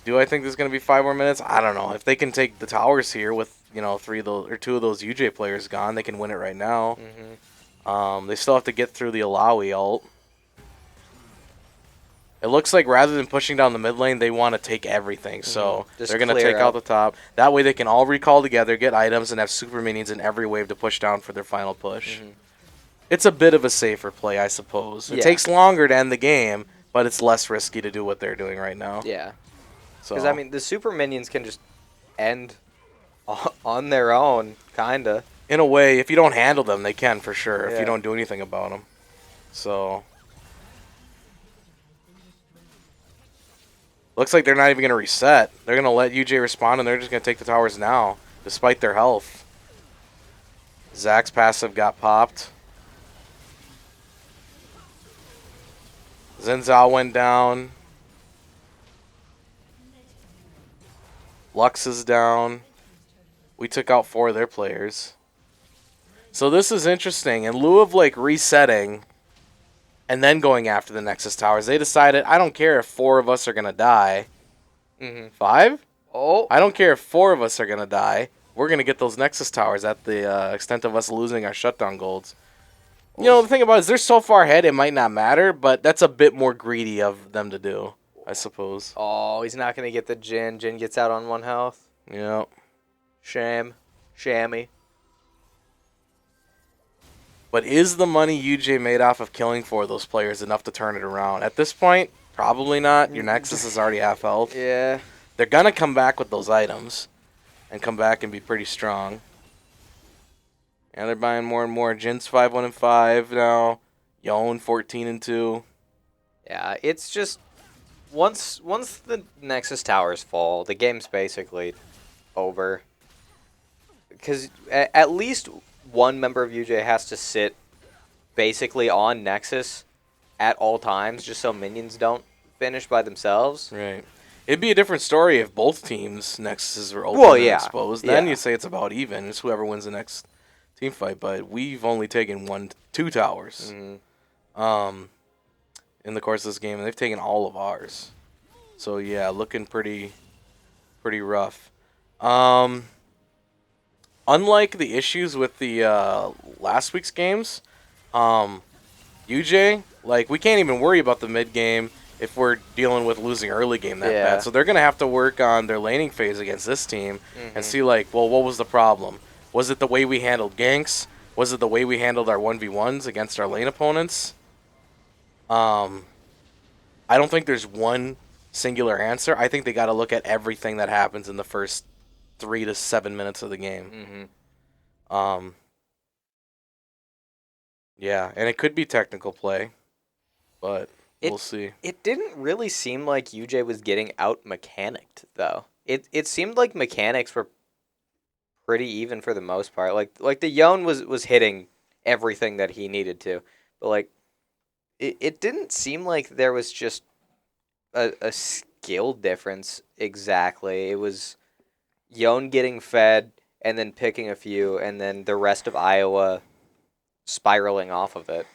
S2: Do I think there's going to be 5 more minutes? I don't know. If they can take the towers here with, three of those or two of those UJ players gone, they can win it right now. They still have to get through the Alawi ult. It looks like rather than pushing down the mid lane, they want to take everything. So they're going to take out the top. That way they can all recall together, get items, and have super minions in every wave to push down for their final push. It's a bit of a safer play, I suppose. It takes longer to end the game, but it's less risky to do what they're doing right now.
S1: Yeah.
S2: So
S1: Because, I mean, the super minions can just end on their own, kind of.
S2: in a way, if you don't handle them, they can for sure, if
S1: Yeah.
S2: you don't do anything about them. So looks like they're not even going to reset. They're going to let UJ respond, and they're just going to take the towers now, despite their health. Zach's passive got popped. Zenzao went down. Lux is down. We took out 4 of their players. So this is interesting. In lieu of resetting and then going after the Nexus towers, they decided, I don't care if 4 of us are going to die. 5?
S1: Oh.
S2: I don't care if 4 of us are going to die. We're going to get those Nexus towers at the extent of us losing our shutdown golds. The thing about it is they're so far ahead it might not matter, but that's a bit more greedy of them to do, I suppose.
S1: Oh, he's not going to get the Jin. Jin gets out on 1 health.
S2: Yeah.
S1: Shame. Shammy.
S2: But is the money UJ made off of killing 4 of those players enough to turn it around? At this point, probably not. Your Nexus is already half health.
S1: Yeah.
S2: They're going to come back with those items and come back and be pretty strong. And they're buying more and more. Jin's 5-1-5 now. Yon 14-2.
S1: Yeah, it's just once the Nexus towers fall, the game's basically over. Because at least one member of UJ has to sit basically on Nexus at all times, just so minions don't finish by themselves.
S2: Right. It'd be a different story if both teams' Nexuses were open
S1: Well,
S2: and
S1: yeah.
S2: exposed. Then
S1: Yeah.
S2: you say it's about even. It's whoever wins the next team fight. But we've only taken 2 towers in the course of this game, and they've taken all of ours. So yeah, looking pretty rough. Unlike the issues with the last week's games, UJ, we can't even worry about the mid game if we're dealing with losing early game that
S1: Yeah.
S2: bad. So they're going to have to work on their laning phase against this team and see, well, what was the problem? Was it the way we handled ganks? Was it the way we handled our 1v1s against our lane opponents? I don't think there's one singular answer. I think they got to look at everything that happens in the first 3 to 7 minutes of the game. Yeah, and it could be technical play, but we'll see.
S1: It didn't really seem like UJ was getting out mechanicked though. It seemed like mechanics were pretty even for the most part. Like the Yone was hitting everything that he needed to, but it didn't seem like there was just a skill difference exactly. It was Yone getting fed and then picking a few, and then the rest of Iowa spiraling off of it.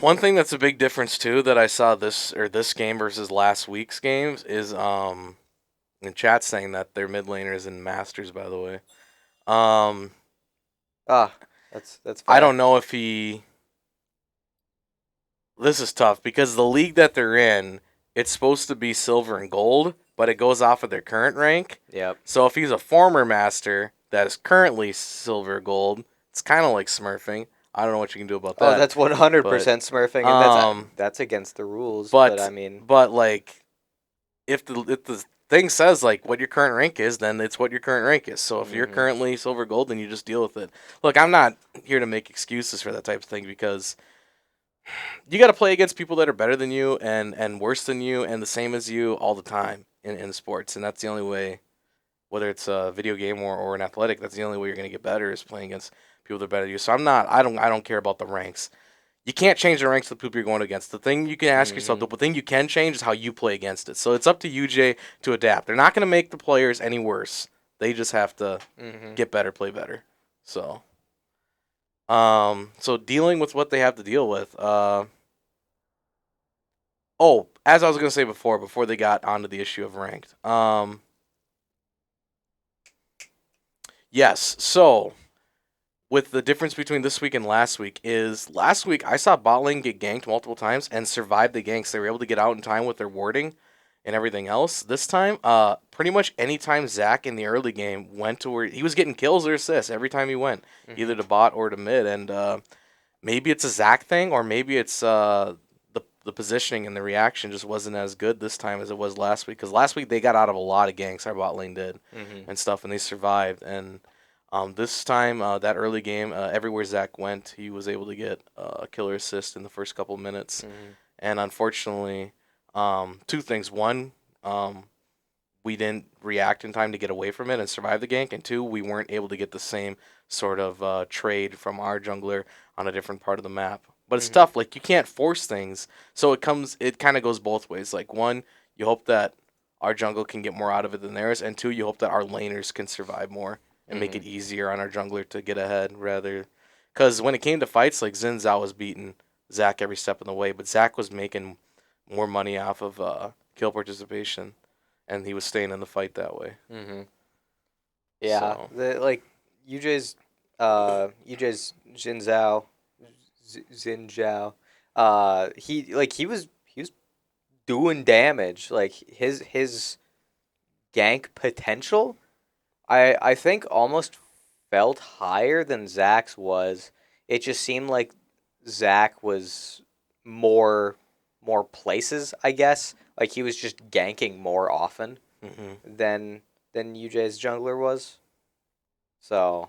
S2: One thing that's a big difference too that I saw this game versus last week's games is in chat saying that their mid laner is in Masters, by the way.
S1: That's fair.
S2: I don't know if he. This is tough because the league that they're in, it's supposed to be silver and gold, but it goes off of their current rank.
S1: Yep.
S2: So if he's a former master that is currently silver gold, it's kind of like smurfing. I don't know what you can do about that.
S1: Oh, that's 100% smurfing, and that's against the rules. But I mean,
S2: if the thing says what your current rank is, then it's what your current rank is. So if you're currently silver gold, then you just deal with it. Look, I'm not here to make excuses for that type of thing because You got to play against people that are better than you and worse than you and the same as you all the time in sports, and that's the only way. Whether it's a video game or an athletic, that's the only way you're going to get better is playing against people that are better than you. So I don't care about the ranks. You can't change the ranks of the people you're going against. The thing you can ask yourself,
S1: Mm-hmm.
S2: the thing you can change is how you play against it. So it's up to UJ to adapt. They're not going to make the players any worse. They just have to
S1: Mm-hmm.
S2: get better, play better. So, so dealing with what they have to deal with. Oh, as I was going to say before they got onto the issue of ranked. Yes. So with the difference between this week and last week is last week I saw bot lane get ganked multiple times and survive the ganks. They were able to get out in time with their warding and everything else. This time, pretty much any time Zach in the early game went to where he was getting kills or assists every time he went,
S1: Mm-hmm.
S2: either to bot or to mid. And maybe it's a Zach thing or maybe it's the positioning and the reaction just wasn't as good this time as it was last week. Because last week they got out of a lot of ganks, our bot lane did,
S1: Mm-hmm.
S2: and stuff, and they survived. And this time, that early game, everywhere Zach went, he was able to get a killer assist in the first couple minutes.
S1: Mm-hmm.
S2: And unfortunately, two things. One, we didn't react in time to get away from it and survive the gank. And two, we weren't able to get the same sort of trade from our jungler on a different part of the map. But it's
S1: Mm-hmm.
S2: tough. Like, you can't force things. So it kind of goes both ways. Like, one, you hope that our jungle can get more out of it than theirs. And two, you hope that our laners can survive more and make
S1: Mm-hmm.
S2: it easier on our jungler to get ahead rather. Because when it came to fights, like Xin Zhao was beating Zach every step of the way, but Zach was making more money off of kill participation, and he was staying in the fight that way.
S1: Mm-hmm. Yeah,
S2: So
S1: the like UJ's Jin Zhao, Xin Zhao, he was doing damage. Like his gank potential, I think almost felt higher than Zach's was. It just seemed like Zach was more more places, I guess. Like he was just ganking more often
S2: hmm
S1: than UJ's jungler was. So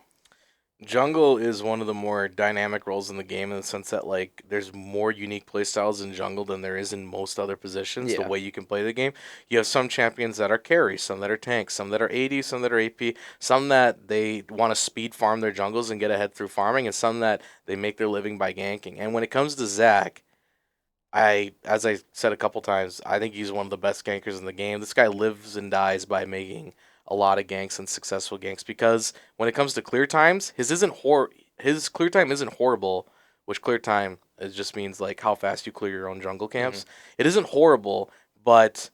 S2: jungle is one of the more dynamic roles in the game in the sense that like there's more unique playstyles in jungle than there is in most other positions. The
S1: yeah.
S2: way you can play the game, you have some champions that are carry, some that are tanks, some that are AD, some that are AP, some that they want to speed farm their jungles and get ahead through farming, and some that they make their living by ganking. And when it comes to Zac, as I said a couple times, I think he's one of the best gankers in the game. This guy lives and dies by making a lot of ganks and successful ganks because when it comes to clear times, his clear time isn't horrible, which clear time is just means like how fast you clear your own jungle
S1: Mm-hmm.
S2: camps. It isn't horrible, but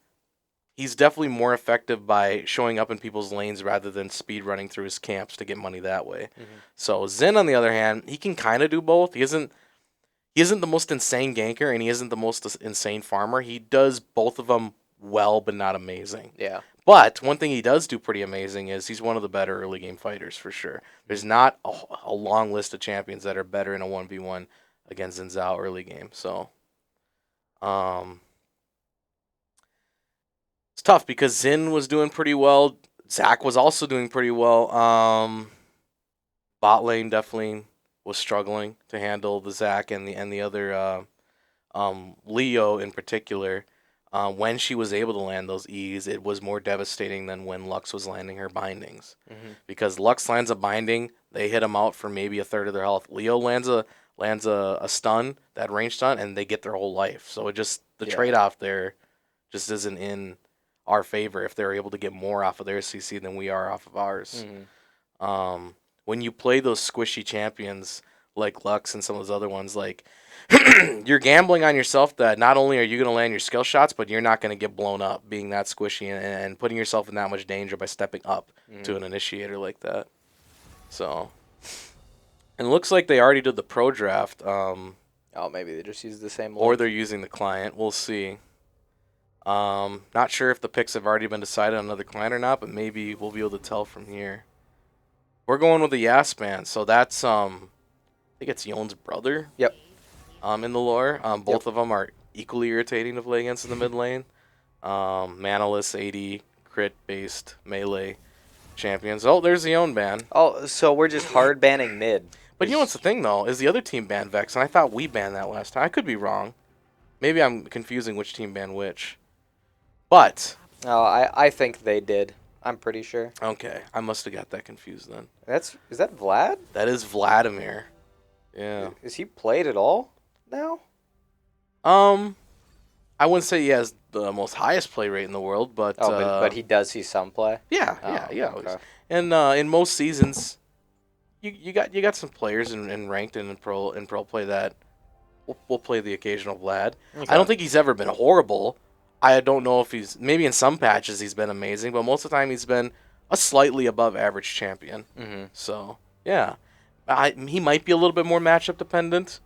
S2: he's definitely more effective by showing up in people's lanes rather than speed running through his camps to get money that way.
S1: Mm-hmm.
S2: So Zen, on the other hand, he can kind of do both. He isn't the most insane ganker and he isn't the most insane farmer. He does both of them well, but not amazing.
S1: Yeah.
S2: But one thing he does do pretty amazing is he's one of the better early game fighters for sure. There's not a long list of champions that are better in a 1v1 against Zinzao early game. So um, it's tough because Zin was doing pretty well. Zach was also doing pretty well. Bot lane definitely was struggling to handle the Zach and the other Leo in particular. When she was able to land those E's, it was more devastating than when Lux was landing her bindings.
S1: Mm-hmm.
S2: Because Lux lands a binding, they hit him out for maybe a third of their health. Leo lands a stun, that range stun, and they get their whole life. So it just the
S1: Yeah.
S2: trade off there just isn't in our favor if they're able to get more off of their CC than we are off of ours.
S1: Mm-hmm.
S2: When you play those squishy champions like Lux and some of those other ones, like you're gambling on yourself that not only are you going to land your skill shots, but you're not going to get blown up being that squishy and putting yourself in that much danger by stepping up to
S1: Mm-hmm.
S2: an initiator like that. So, and it looks like they already did the pro draft,
S1: Oh, maybe they just used the same
S2: or
S1: link.
S2: they're using the client. We'll see. Not sure if the picks have already been decided on another client or not, but maybe we'll be able to tell from here. We're going with the Yas band, so that's I think it's Yon's brother.
S1: Yep.
S2: In the lore, both
S1: Yep.
S2: of them are equally irritating to play against in the mid lane. Manaless 80 crit based melee champions. Oh, there's the Yon ban.
S1: Oh, so we're just hard banning mid.
S2: But you know what's the thing though? Is the other team banned Vex, and I thought we banned that last time. I could be wrong. Maybe I'm confusing which team banned which. But
S1: Oh, I think they did. I'm pretty sure.
S2: okay, I must have got that confused then.
S1: Is that Vlad?
S2: That is Vladimir. Yeah.
S1: Is he played at all now?
S2: Um, I wouldn't say he has the most highest play rate in the world, but
S1: Oh, but he does see some play.
S2: yeah,
S1: Oh,
S2: yeah, yeah.
S1: okay.
S2: And in most seasons, you got some players in ranked and in pro play that will play the occasional Vlad.
S1: Okay.
S2: I don't think he's ever been horrible. I don't know if he's maybe in some patches he's been amazing, but most of the time he's been a slightly above average champion.
S1: Mm-hmm.
S2: So yeah, he might be a little bit more matchup dependent.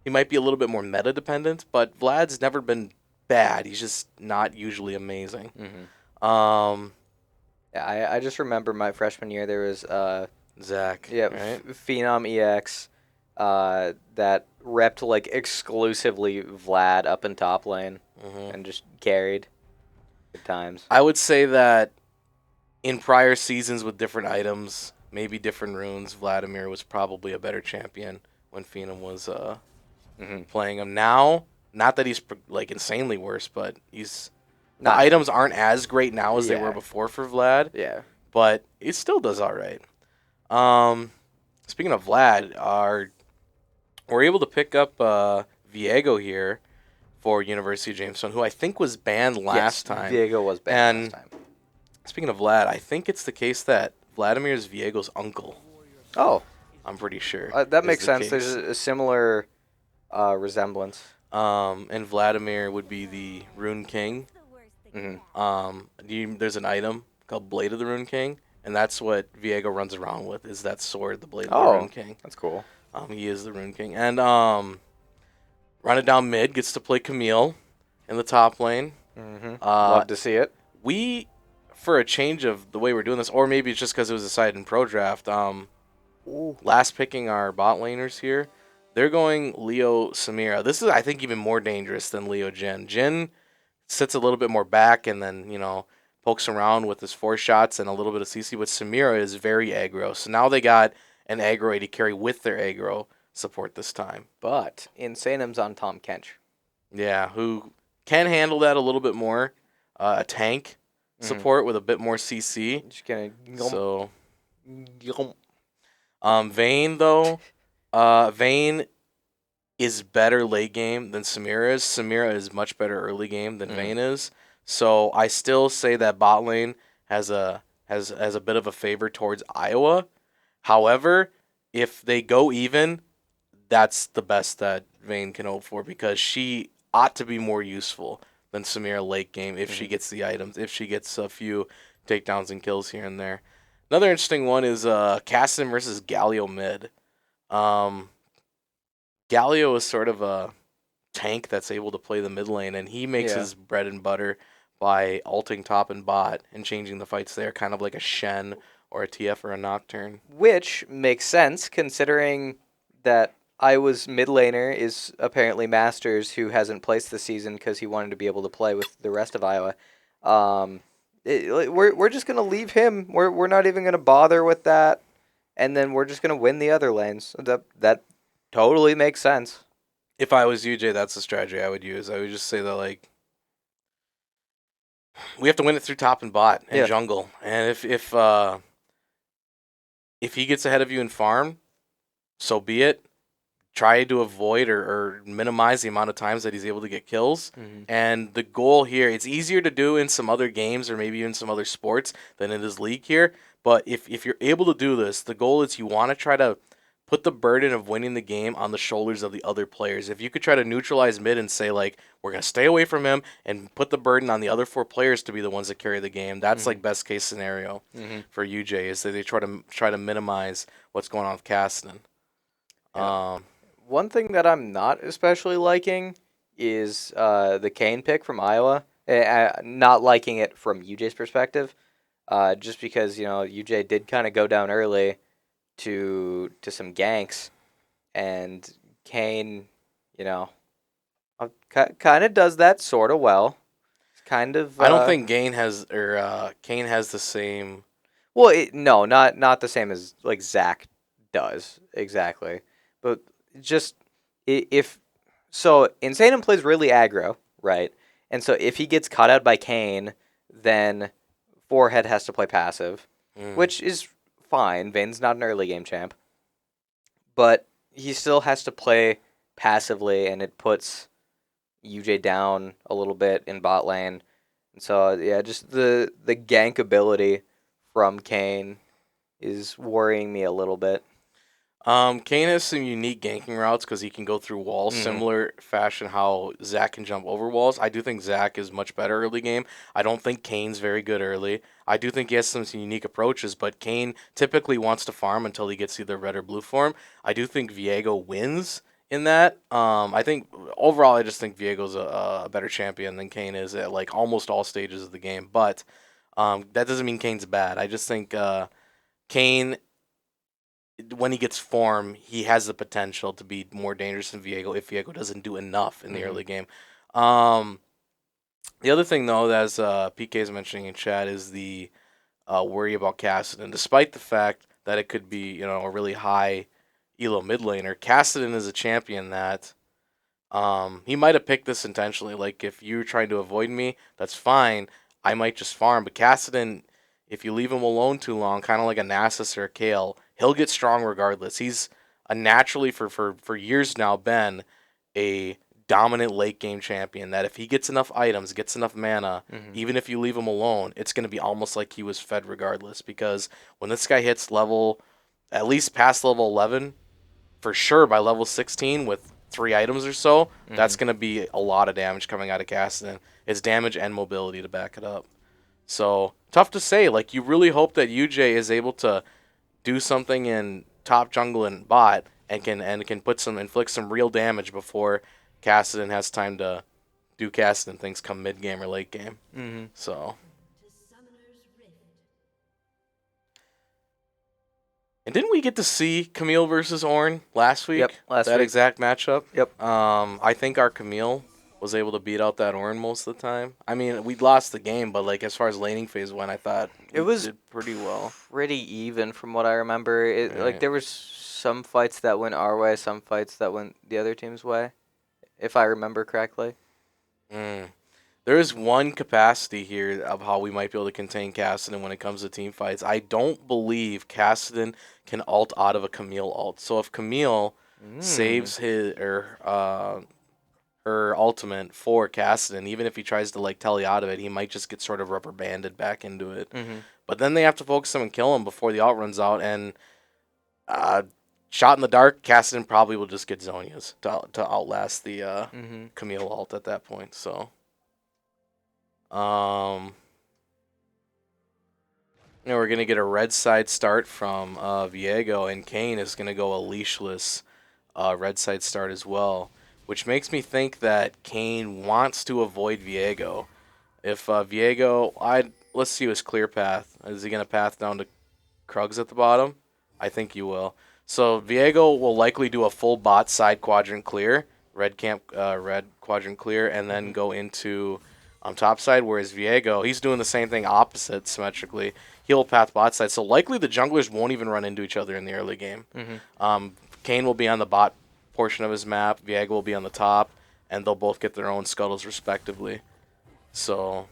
S2: He might be a little bit more meta dependent, but Vlad's never been bad. He's just not usually amazing.
S1: Mm-hmm.
S2: Um,
S1: Yeah, I just remember my freshman year there was
S2: Zach.
S1: yeah
S2: Right.
S1: Phenom EX that repped like exclusively Vlad up in top lane
S2: Hmm.
S1: and just carried. Good times.
S2: I would say that in prior seasons with different items, maybe different runes, Vladimir was probably a better champion when Phenom was
S1: Mm-hmm.
S2: playing him. Now, not that he's like insanely worse, but the
S1: Not
S2: items aren't as great now as they
S1: Yeah.
S2: were before for Vlad,
S1: yeah.
S2: but it still does all right. Um, speaking of Vlad, we're able to pick up Viego here for University of Jamestown, who I think was banned last
S1: Yes,
S2: time.
S1: Diego was banned
S2: And
S1: last time.
S2: speaking of Vlad, I think it's the case that Vladimir is Viego's uncle.
S1: Oh,
S2: I'm pretty sure.
S1: that
S2: is
S1: makes
S2: the
S1: sense. There's
S2: case.
S1: a similar resemblance.
S2: And Vladimir would be the Rune King.
S1: Mm-hmm.
S2: There's an item called Blade of the Rune King, and that's what Viego runs around with. Is that sword, the Blade of the
S1: Oh,
S2: Rune King?
S1: that's cool.
S2: He is the Rune King, and running down mid gets to play Camille in the top lane.
S1: Mm-hmm.
S2: Uh,
S1: Love to see it.
S2: we, for a change of the way we're doing this, or maybe it's just because it was decided in pro draft. Last picking our bot laners here, they're going Leo Samira. This is, I think, even more dangerous than Leo Jin. Jin sits a little bit more back and then, pokes around with his 4 shots and a little bit of CC, but Samira is very aggro. So now they got an aggro AD carry with their aggro support this time.
S1: But Insanum's on Tom Kench.
S2: Yeah, who can handle that a little bit more. A tank support with a bit more CC.
S1: Just gonna
S2: So,
S1: yum.
S2: Vayne, though, Vayne is better late game than Samira is. Samira is much better early game than Vayne is. So I still say that bot lane has a bit of a favor towards Iowa. However, if they go even, that's the best that Vayne can hope for because she ought to be more useful than Samira late game if she gets the items, if she gets a few takedowns and kills here and there. Another interesting one is Caston versus Galio mid. Galio is sort of a tank that's able to play the mid lane, and he makes
S1: Yeah.
S2: his bread and butter by ulting top and bot and changing the fights there, kind of like a Shen or a TF or a Nocturne.
S1: Which makes sense considering that Iowa's mid laner is apparently Masters, who hasn't placed this season because he wanted to be able to play with the rest of Iowa. We're just gonna leave him. We're not even gonna bother with that, and then we're just gonna win the other lanes. That totally makes sense.
S2: If I was UJ, that's the strategy I would use. I would just say that, like, we have to win it through top and bot and
S1: Yeah.
S2: jungle. And if he gets ahead of you in farm, so be it. Try to avoid or minimize the amount of times that he's able to get kills. And the goal here, it's easier to do in some other games or maybe even some other sports than in this league here. But if you're able to do this, the goal is you want to try to put the burden of winning the game on the shoulders of the other players. If you could try to neutralize mid and say, like, we're going to stay away from him and put the burden on the other 4 players to be the ones that carry the game, that's like best case scenario for UJ, is that they try to minimize what's going on with Caston.
S1: Yeah. One thing that I'm not especially liking is the Kane pick from Iowa. Not liking it from UJ's perspective, just because UJ did kind of go down early to some ganks, and Kane, kind of does that sort of well. Kind of.
S2: I don't think Kane has the same.
S1: Well, no, not the same as like Zach does exactly. But just if so, Insanum plays really aggro, right? And so if he gets caught out by Kane, then Forehead has to play passive,
S2: Mm.
S1: which is fine. Vane's not an early game champ, but he still has to play passively, and it puts UJ down a little bit in bot lane. And so yeah, just the gank ability from Kane is worrying me a little bit.
S2: Kane has some unique ganking routes because he can go through walls,
S1: Mm-hmm.
S2: similar fashion how Zach can jump over walls. I do think Zach is much better early game. I don't think Kane's very good early. I do think he has some unique approaches, but Kane typically wants to farm until he gets either red or blue form. I do think Viego wins in that. I think overall, I just think Viego's a better champion than Kane is at like almost all stages of the game. But that doesn't mean Kane's bad. I just think Kane when he gets form, he has the potential to be more dangerous than Viego if Viego doesn't do enough in the
S1: Mm-hmm.
S2: early game. Um, the other thing, though, as PK is mentioning in chat, is the worry about Cassidy. Despite the fact that it could be, a really high elo mid laner, Cassidy is a champion that he might have picked this intentionally. Like, if you're trying to avoid me, that's fine. I might just farm. But Cassidy, if you leave him alone too long, kind of like a Nasus or a Kale, he'll get strong regardless. He's a naturally, for years now, been a dominant late game champion that if he gets enough items, gets enough mana,
S1: Mm-hmm.
S2: even if you leave him alone, it's going to be almost like he was fed regardless. Because when this guy hits level, at least past level 11, for sure by level 16 with 3 items or so,
S1: Mm-hmm.
S2: that's going to be a lot of damage coming out of Cassidy. It's damage and mobility to back it up. So tough to say. Like you really hope that UJ is able to do something in top jungle and bot and can inflict some real damage before Cassidy has time to do Cassidy things come mid game or late game.
S1: Mm-hmm.
S2: So and didn't we get to see Camille versus Ornn last
S1: Yep,
S2: week?
S1: last
S2: That
S1: week.
S2: exact matchup.
S1: Yep.
S2: I think our Camille was able to beat out that Ornn most of the time. I mean, we lost the game, but like as far as laning phase went, I thought
S1: It
S2: we
S1: was
S2: did pretty well.
S1: pretty even from what I remember. Like
S2: Right.
S1: there was some fights that went our way, some fights that went the other team's way, if I remember correctly.
S2: Mm. There is one capacity here of how we might be able to contain Cassidy when it comes to team fights. I don't believe Cassidy can ult out of a Camille ult. So if Camille
S1: Mm.
S2: saves his or her ultimate for Cassidy, even if he tries to like tele out of it, he might just get sort of rubber banded back into it.
S1: Mm-hmm.
S2: But then they have to focus him and kill him before the ult runs out. And uh, shot in the dark, Cassidy probably will just get Zonia's to outlast the
S1: Mm-hmm.
S2: Camille ult at that point. So, um, we're gonna get a red side start from Viego, and Kane is gonna go a leashless red side start as well, which makes me think that Kane wants to avoid Viego. If Viego, let's see his clear path. Is he gonna path down to Krugs at the bottom? I think he will. So Viego will likely do a full bot side quadrant clear, red quadrant clear, and then
S1: Mm-hmm.
S2: go into top side. Whereas Viego, he's doing the same thing opposite symmetrically. He'll path bot side. So likely the junglers won't even run into each other in the early game.
S1: Mm-hmm.
S2: Kane will be on the bot portion of his map. Viego will be on the top, and they'll both get their own scuttles respectively. So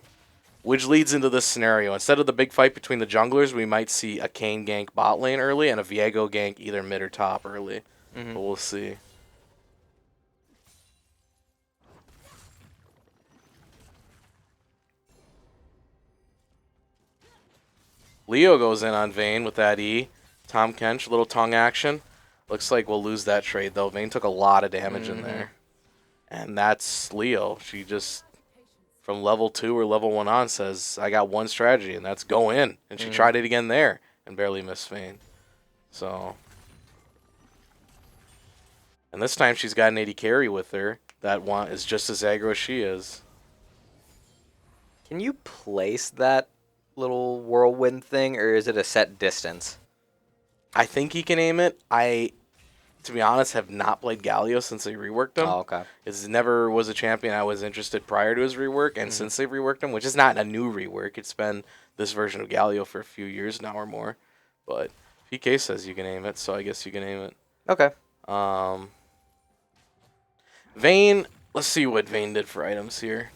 S2: which leads into this scenario. Instead of the big fight between the junglers, we might see a Kane gank bot lane early and a Viego gank either mid or top early.
S1: Mm-hmm.
S2: But we'll see. Leo goes in on Vayne with that E. Tom Kench, little tongue action. Looks like we'll lose that trade though. Vayne took a lot of damage in
S1: Mm-hmm.
S2: there. And that's Leo. She just, from level 2 or level 1 on, says, I got one strategy, and that's go in. And she
S1: Mm-hmm.
S2: tried it again there and barely missed Vayne. So, and this time she's got an 80 carry with her. That one is just as aggro as she is.
S1: Can you place that little whirlwind thing, or is it a set distance?
S2: I think he can aim it. To be honest, have not played Galio since they reworked him.
S1: Oh, okay.
S2: It never was a champion I was interested prior to his rework, and
S1: Mm-hmm.
S2: since they've reworked him, which is not a new rework, it's been this version of Galio for a few years now or more. But PK says you can aim it, so I guess you can aim it.
S1: Okay.
S2: Um, Vayne, let's see what Vayne did for items here.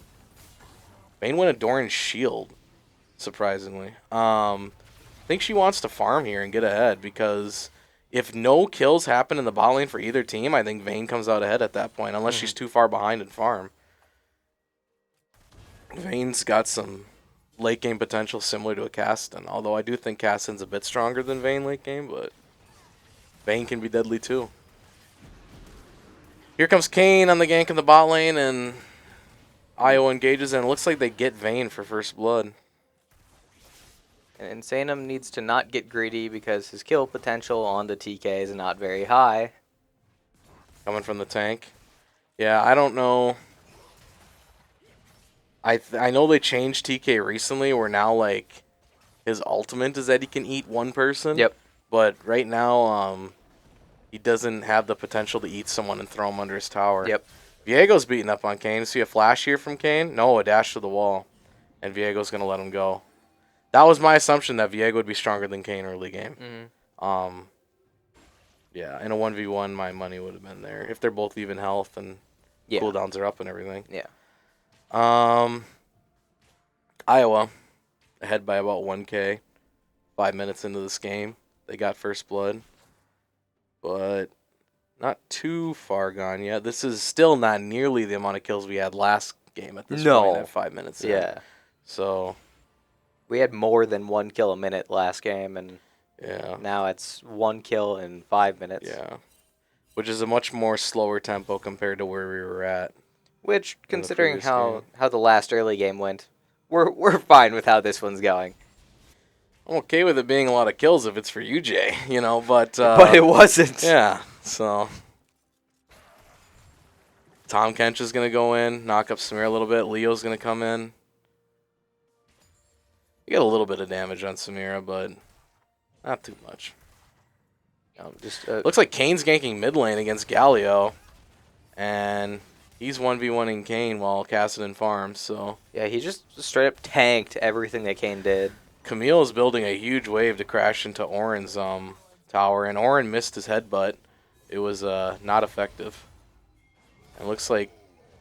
S2: Vayne went a Doran's Shield, surprisingly. I think she wants to farm here and get ahead because if no kills happen in the bot lane for either team, I think Vayne comes out ahead at that point, unless she's too far behind in farm. Vayne's got some late game potential similar to a Caston, although I do think Caston's a bit stronger than Vayne late game, but Vayne can be deadly too. Here comes Kayn on the gank in the bot lane, and Io engages, and it looks like they get Vayne for first blood.
S1: And Insanum needs to not get greedy because his kill potential on the TK is not very high.
S2: Coming from the tank. Yeah, I don't know. I know they changed TK recently where now, like, his ultimate is that he can eat one person.
S1: Yep.
S2: But right now, he doesn't have the potential to eat someone and throw him under his tower.
S1: Yep.
S2: Viego's beating up on Kayn. See a flash here from Kayn? No, a dash to the wall. And Viego's going to let him go. That was my assumption that Viego would be stronger than Kayn early game. Yeah, in a 1v1, my money would have been there. If they're both even health and cooldowns are up and everything.
S1: Yeah.
S2: Iowa, ahead by about 1k. 5 minutes into this game. They got first blood. But not too far gone yet. This is still not nearly the amount of kills we had last game at this point at 5 minutes in.
S1: Yeah.
S2: So
S1: we had more than 1 kill a minute last game, and now it's 1 kill in 5 minutes.
S2: Yeah. Which is a much more slower tempo compared to where we were at.
S1: Which, considering how the last early game went, we're fine with how this one's going.
S2: I'm okay with it being a lot of kills if it's for UJ, you know, but
S1: it wasn't.
S2: Yeah, so Tom Kench is going to go in, knock up Samir a little bit. Leo's going to come in. You get a little bit of damage on Samira, but not too much. Looks like Kane's ganking mid lane against Galio, and he's 1v1ing Kane while Cassidy farms, so...
S1: Yeah, he just straight up tanked everything that Kane did.
S2: Camille is building a huge wave to crash into Orin's tower, and Orin missed his headbutt. It was not effective. And looks like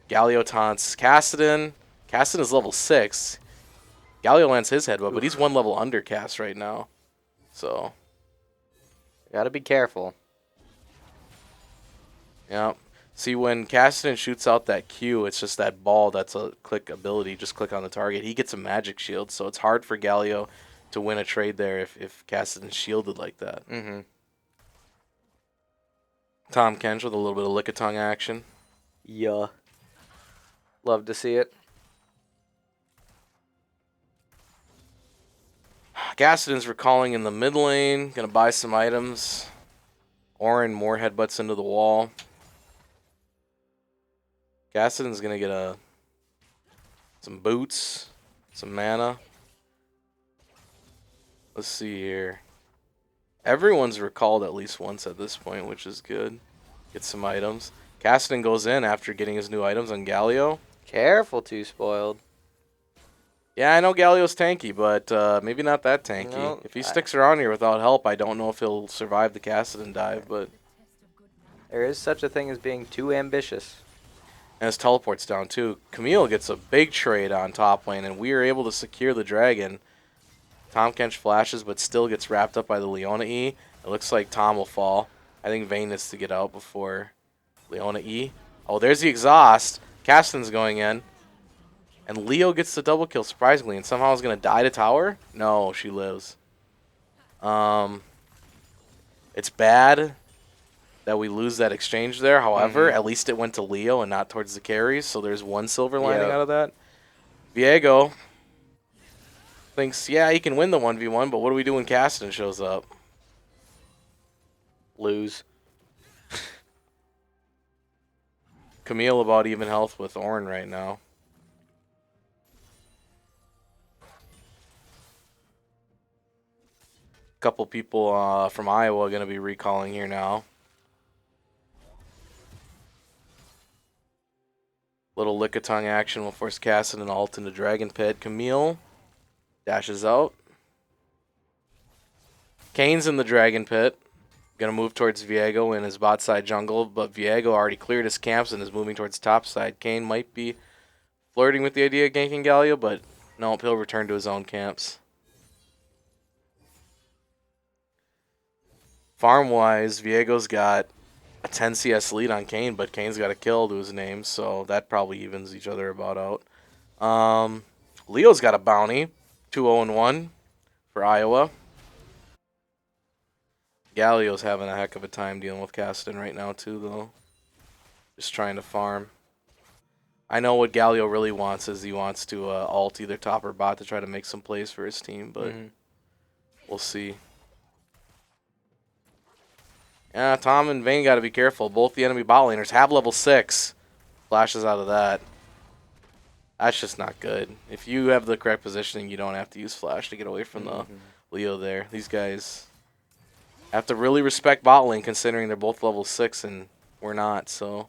S2: Galio taunts Cassidy. Cassidy is level 6. Galio lands his headbutt, but he's 1 level under Cass right now. So...
S1: Gotta be careful.
S2: Yeah. See, when Cassidy shoots out that Q, it's just that ball that's a click ability. Just click on the target. He gets a magic shield, so it's hard for Galio to win a trade there if Cassidy's shielded like that. Tom Kench with a little bit of lick-a-tongue action.
S1: Yeah. Love to see it.
S2: Gaston's recalling in the mid lane. Gonna buy some items. Orin more headbutts into the wall. Gaston's gonna get some boots, some mana. Let's see here. Everyone's recalled at least once at this point, which is good. Get some items. Caston goes in after getting his new items on Galio.
S1: Careful, Too Spoiled.
S2: Yeah, I know Galio's tanky, but maybe not that tanky.
S1: No,
S2: if he sticks around here without help, I don't know if he'll survive the Caston dive, but...
S1: There is such a thing as being too ambitious.
S2: And his teleport's down, too. Camille gets a big trade on top lane, and we are able to secure the dragon. Tom Kench flashes, but still gets wrapped up by the Leona E. It looks like Tom will fall. I think Vayne needs to get out before Leona E. Oh, there's the exhaust. Caston's going in. And Leo gets the double kill, surprisingly, and somehow is going to die to tower? No, she lives. It's bad that we lose that exchange there. However, at least it went to Leo and not towards the carries, so there's 1 silver lining out of that. Viego thinks, yeah, he can win the 1v1, but what do we do when Caston shows up?
S1: Lose.
S2: Camille about even health with Ornn right now. Couple people from Iowa going to be recalling here now. Little lick-a-tongue action will force Cassid and ult into Dragon Pit. Camille dashes out. Kane's in the Dragon Pit. Gonna move towards Viego in his bot side jungle, but Viego already cleared his camps and is moving towards top side. Kane might be flirting with the idea of ganking Galio, but no, he'll return to his own camps. Farm-wise, Viego's got a 10 CS lead on Kane, but Kane's got a kill to his name, so that probably evens each other about out. Leo's got a bounty, 2-0-1 for Iowa. Galio's having a heck of a time dealing with Caston right now too, though. Just trying to farm. I know what Galio really wants is he wants to ult either top or bot to try to make some plays for his team, but we'll see. Yeah, Tom and Vayne got to be careful. Both the enemy bot laners have level 6. Flashes out of that. That's just not good. If you have the correct positioning, you don't have to use flash to get away from the Leo there. These guys have to really respect bot lane considering they're both level 6 and we're not, so.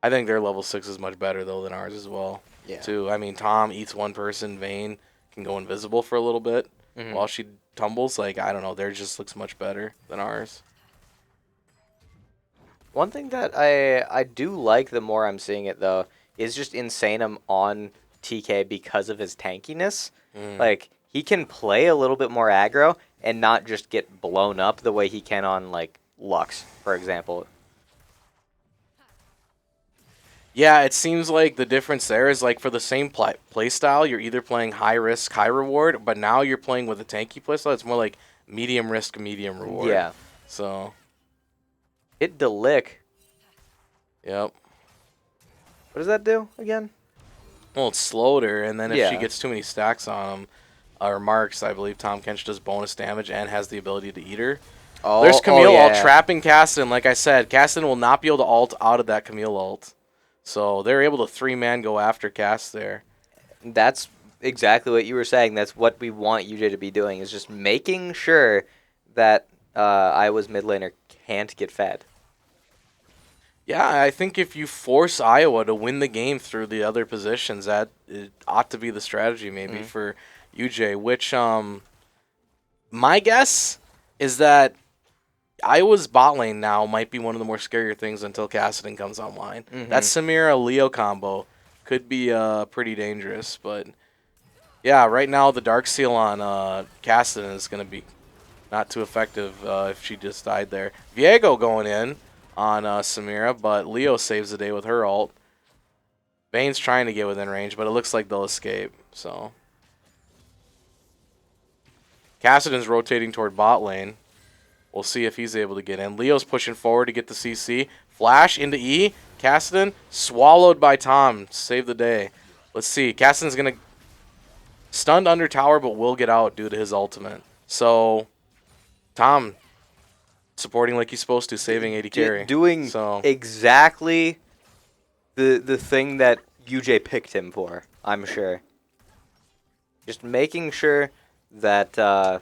S2: I think their level 6 is much better, though, than ours as well, too. I mean, Tom eats one person. Vayne can go invisible for a little bit while she tumbles. Like, I don't know. Theirs just looks much better than ours.
S1: One thing that I do like the more I'm seeing it, though, is just Insanum on TK because of his tankiness. Like, he can play a little bit more aggro and not just get blown up the way he can on, like, Lux, for example.
S2: Yeah, it seems like the difference there is like for the same play style, you're either playing high risk, high reward, but now you're playing with a tanky play style. It's more like medium risk, medium reward.
S1: Yeah.
S2: So.
S1: Hit the lick.
S2: Yep.
S1: What does that do again?
S2: Well, it's slowed her, and then if she gets too many stacks on him, or marks, I believe Tom Kench does bonus damage and has the ability to eat her. Oh, there's Camille ult trapping Caston. Like I said, Caston will not be able to ult out of that Camille ult. So they're able to 3-man go after Cass there.
S1: That's exactly what you were saying. That's what we want UJ to be doing, is just making sure that Iowa's mid laner can't get fed.
S2: Yeah, I think if you force Iowa to win the game through the other positions, that it ought to be the strategy maybe for UJ, which my guess is that Iowa's bot lane now might be one of the more scarier things until Cassidy comes online. That Samira-Leo combo could be pretty dangerous, but yeah, right now the Dark Seal on Cassidy is going to be not too effective if she just died there. Viego going in on Samira, but Leo saves the day with her ult. Vayne's trying to get within range, but it looks like they'll escape, so. Cassidy's rotating toward bot lane. We'll see if he's able to get in. Leo's pushing forward to get the CC. Flash into E. Cassidy swallowed by Tom. Save the day. Let's see. Cassidy's going to stunned under tower, but will get out due to his ultimate. So, Tom supporting like he's supposed to, saving 80 carry.
S1: Doing exactly the thing that UJ picked him for, I'm sure. Just making sure that,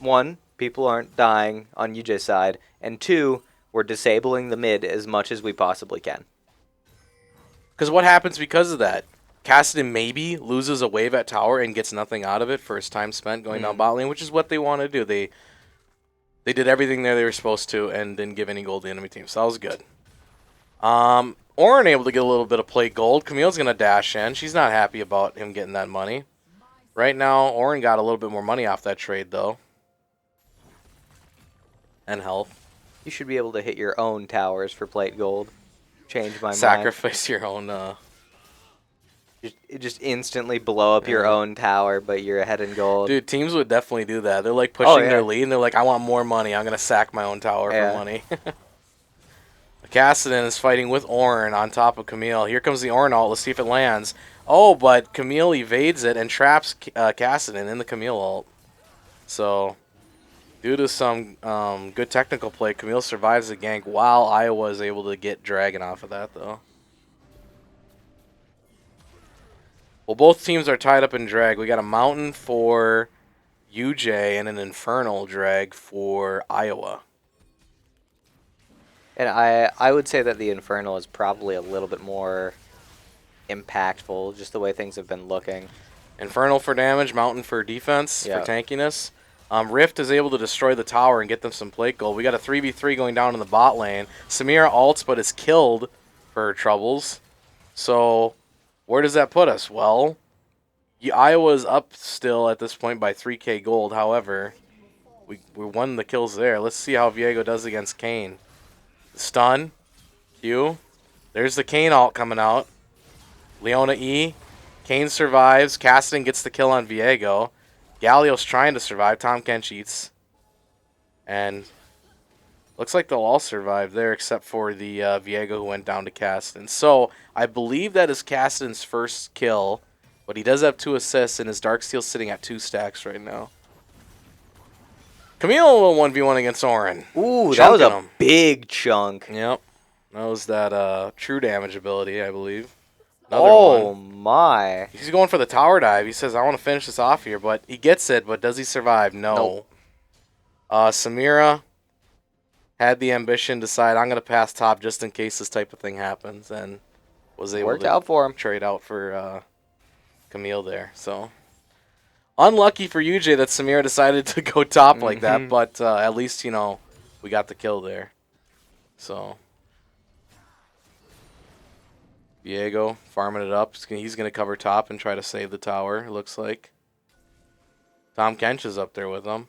S1: one, people aren't dying on UJ's side, and two, we're disabling the mid as much as we possibly can.
S2: Because what happens because of that? Cassidy maybe loses a wave at tower and gets nothing out of it for his time spent going down bot lane, which is what they want to do. They did everything there they were supposed to and didn't give any gold to the enemy team, so that was good. Orin able to get a little bit of plate gold. Camille's going to dash in. She's not happy about him getting that money. Right now, Orin got a little bit more money off that trade, though. And health.
S1: You should be able to hit your own towers for plate gold. Change my mind.
S2: Sacrifice your own.
S1: Just instantly blow up your own tower, but you're ahead in gold.
S2: Dude, teams would definitely do that. They're like pushing their lead, and they're like, I want more money. I'm going to sack my own tower for money. Cassidy is fighting with Orin on top of Camille. Here comes the Orin ult. Let's see if it lands. Oh, but Camille evades it and traps Cassidy in the Camille ult. So, due to some good technical play, Camille survives the gank while Iowa is able to get Dragon off of that, though. Well, both teams are tied up in drag. We got a Mountain for UJ and an Infernal drag for Iowa.
S1: And I would say that the Infernal is probably a little bit more impactful, just the way things have been looking.
S2: Infernal for damage, Mountain for defense, for tankiness. Rift is able to destroy the tower and get them some plate gold. We got a 3v3 going down in the bot lane. Samira ults but is killed for her troubles. So where does that put us? Well, Iowa's up still at this point by 3k gold. However, we won the kills there. Let's see how Viego does against Kayn. Stun. Q. There's the Kayn ult coming out. Leona E. Kayn survives. Cassidy gets the kill on Viego. Galio's trying to survive. Tom Kench eats. And looks like they'll all survive there except for the Viego who went down to Cassidy. So I believe that is Cassidy's first kill. But he does have 2 assists, and his Darksteel's sitting at 2 stacks right now. Camille 1v1 against Orin.
S1: Ooh, that was a big chunk.
S2: Yep. That was that true damage ability, I believe. Another one.
S1: My.
S2: He's going for the tower dive. He says, I want to finish this off here, but he gets it, but does he survive? No.
S1: Nope.
S2: Samira had the ambition to decide, I'm going to pass top just in case this type of thing happens, and was able
S1: Worked
S2: to
S1: out for him.
S2: trade out for Camille there. So unlucky for UJ that Samira decided to go top like that, but at least, we got the kill there. So Viego farming it up. He's going to cover top and try to save the tower, it looks like. Tom Kench is up there with him.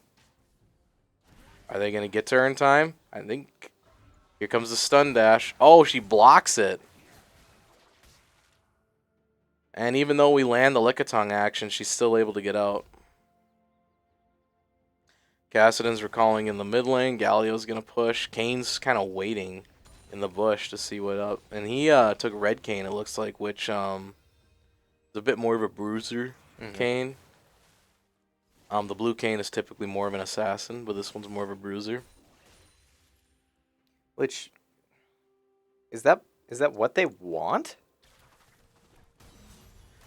S2: Are they going to get to her in time? I think. Here comes the stun dash. Oh, she blocks it. And even though we land the Lickitung action, she's still able to get out. Cassidon's recalling in the mid lane. Galio's going to push. Kane's kind of waiting in the bush to see what up. And he took red Kane, it looks like, which is a bit more of a bruiser Kane. The blue Kane is typically more of an assassin, but this one's more of a bruiser.
S1: Which is that what they want?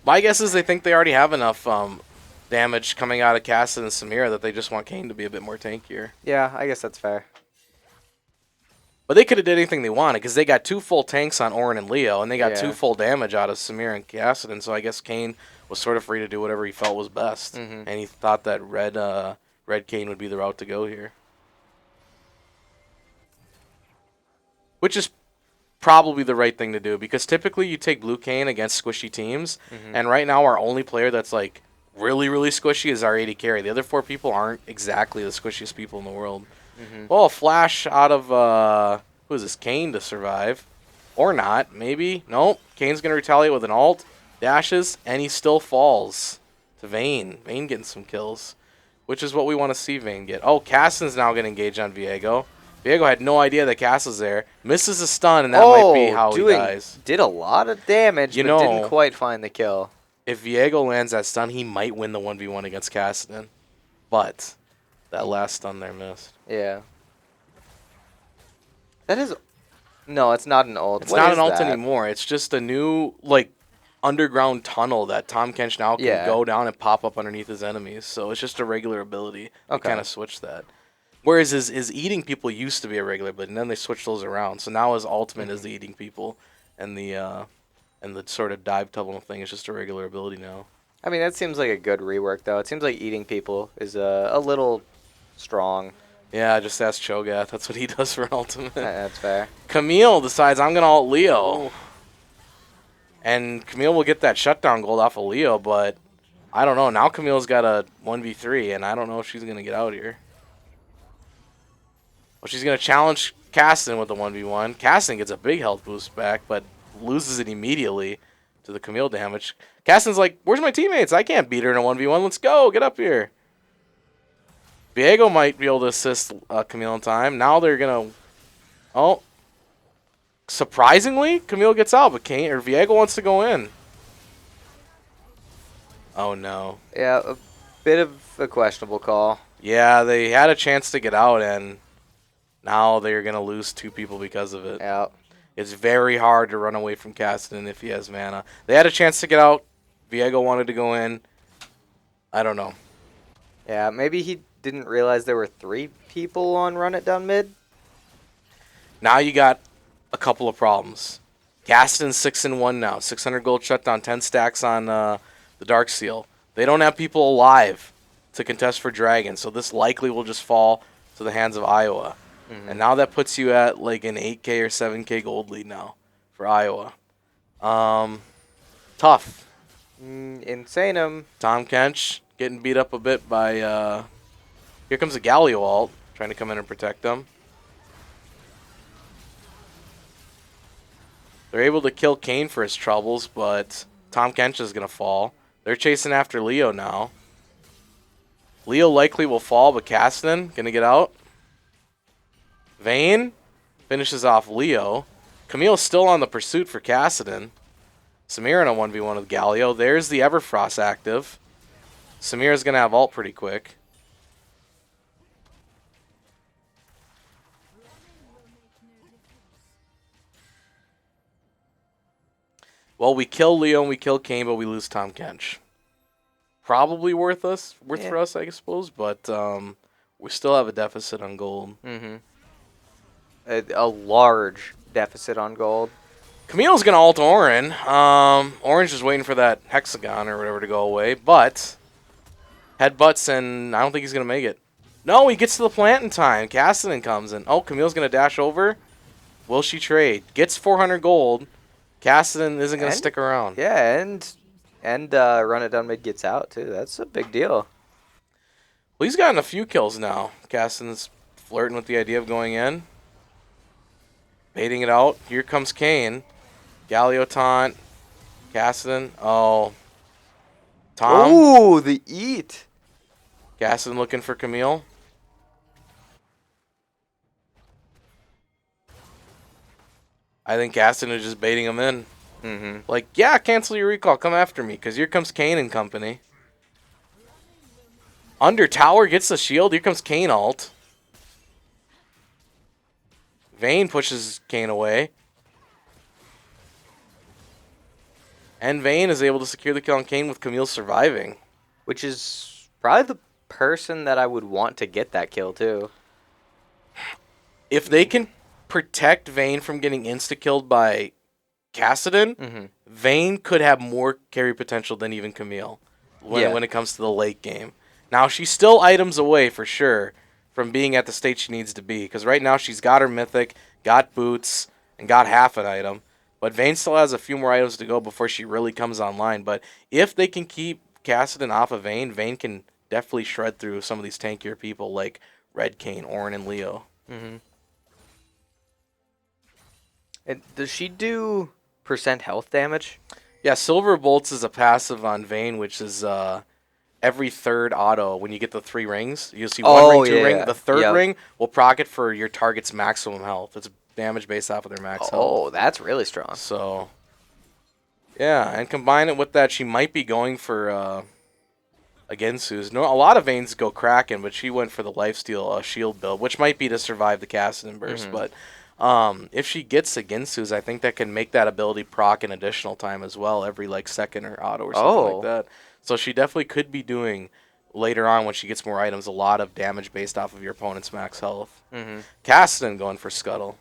S2: My guess is they think they already have enough damage coming out of Cassidy and Samira that they just want Kane to be a bit more tankier.
S1: Yeah, I guess that's fair.
S2: But they could have did anything they wanted because they got 2 full tanks on Orin and Leo, and they got 2 full damage out of Samira and Cassidy. So I guess Kane was sort of free to do whatever he felt was best, and he thought that red Kane would be the route to go here, which is probably the right thing to do because typically you take blue Kane against squishy teams, and right now our only player that's like really squishy is our AD carry. The other 4 people aren't exactly the squishiest people in the world. Well, a flash out of who is this, Kane, to survive, or not? Maybe nope. Kane's gonna retaliate with an ult, dashes, and he still falls to Vayne. Vayne getting some kills, which is what we want to see Vayne get. Oh, Caston's now gonna engage on Viego. Viego had no idea that Cass was there. Misses a stun, and that might be how he dies.
S1: Did a lot of damage, but didn't quite find the kill.
S2: If Viego lands that stun, he might win the 1v1 against Cassidy. But that last stun there missed.
S1: Yeah. That is... No, it's not an ult.
S2: It's not an ult anymore. It's just a new, underground tunnel that Tom Kench now can go down and pop up underneath his enemies. So it's just a regular ability. They kind of switched that. Whereas his eating people used to be a regular ability, and then they switched those around. So now his ultimate is the eating people, and the sort of dive tunnel thing is just a regular ability now.
S1: I mean, that seems like a good rework, though. It seems like eating people is a little strong.
S2: Yeah, just ask Cho'Gath. That's what he does for an ultimate.
S1: That's fair.
S2: Camille decides, I'm going to ult Leo. And Camille will get that shutdown gold off of Leo, but I don't know. Now Camille's got a 1v3, and I don't know if she's going to get out here. Well, she's going to challenge Caston with the 1v1. Caston gets a big health boost back, but loses it immediately to the Camille damage. Caston's like, where's my teammates? I can't beat her in a 1v1. Let's go. Get up here. Viego might be able to assist Camille in time. Now they're going to... Oh. Surprisingly, Camille gets out, but Viego wants to go in. Oh, no.
S1: Yeah, a bit of a questionable call.
S2: Yeah, they had a chance to get out, and now they're going to lose 2 people because of it.
S1: Yeah.
S2: It's very hard to run away from Caston if he has mana. They had a chance to get out. Viego wanted to go in. I don't know.
S1: Yeah, maybe he didn't realize there were 3 people on Run It Down mid.
S2: Now you got a couple of problems. Caston's 6-1 now. 600 gold shutdown, 10 stacks on the Dark Seal. They don't have people alive to contest for Dragon, so this likely will just fall to the hands of Iowa. And now that puts you at like an 8K or 7K gold lead now for Iowa. Tough.
S1: Insanum.
S2: Tom Kench getting beat up a bit by... here comes a Galio ult, trying to come in and protect them. They're able to kill Kane for his troubles, but Tom Kench is going to fall. They're chasing after Leo now. Leo likely will fall, but Cassidy going to get out. Vayne finishes off Leo. Camille's still on the pursuit for Cassidy. Samira in a 1v1 with Galio. There's the Everfrost active. Samira's going to have ult pretty quick. Well, we kill Leo and we kill Kane, but we lose Tom Kench. Probably worth for us, I suppose, but we still have a deficit on gold.
S1: A large deficit on gold.
S2: Camille's going to ult Orin. Orange is waiting for that hexagon or whatever to go away, but headbutts, and I don't think he's going to make it. No, he gets to the plant in time. Cassidy comes in. Oh, Camille's going to dash over. Will she trade? Gets 400 gold. Cassidy isn't going to stick around.
S1: Yeah, and run it down mid gets out, too. That's a big deal.
S2: Well, he's gotten a few kills now. Cassidy's flirting with the idea of going in. Baiting it out. Here comes Kane. Galio taunt. Cassidy. Oh. Tom.
S1: Ooh, the eat.
S2: Cassidy looking for Camille. I think Cassidy is just baiting him in. Like, yeah, cancel your recall. Come after me, because here comes Kane and company. Under tower gets the shield. Here comes Kane ult. Vayne pushes Kane away. And Vayne is able to secure the kill on Kane with Camille surviving.
S1: Which is probably the person that I would want to get that kill, too.
S2: If they can protect Vayne from getting insta-killed by Cassidy, Vayne could have more carry potential than even Camille when it comes to the late game. Now, she's still items away for sure from being at the state she needs to be, because right now she's got her mythic, got boots, and got half an item. But Vayne still has a few more items to go before she really comes online. But if they can keep Cassidy off of Vayne, Vayne can definitely shred through some of these tankier people like Red Kane, Orin, and Leo.
S1: And does she do % health damage?
S2: Yeah, Silver Bolts is a passive on Vayne, which is every third auto. When you get the 3 rings, you'll see one ring, 2 ring. The third ring will proc it for your target's maximum health. It's damage based off of their max health.
S1: Oh, that's really strong.
S2: So, yeah, and combine it with that, she might be going for again, Suze. No, a lot of Vaynes go Kraken, but she went for the lifesteal shield build, which might be to survive the Cassidy burst. But if she gets against Suze, I think that can make that ability proc an additional time as well, every like second or auto or something like that. So she definitely could be doing later on when she gets more items a lot of damage based off of your opponent's max health. Cassidy going for Scuttle.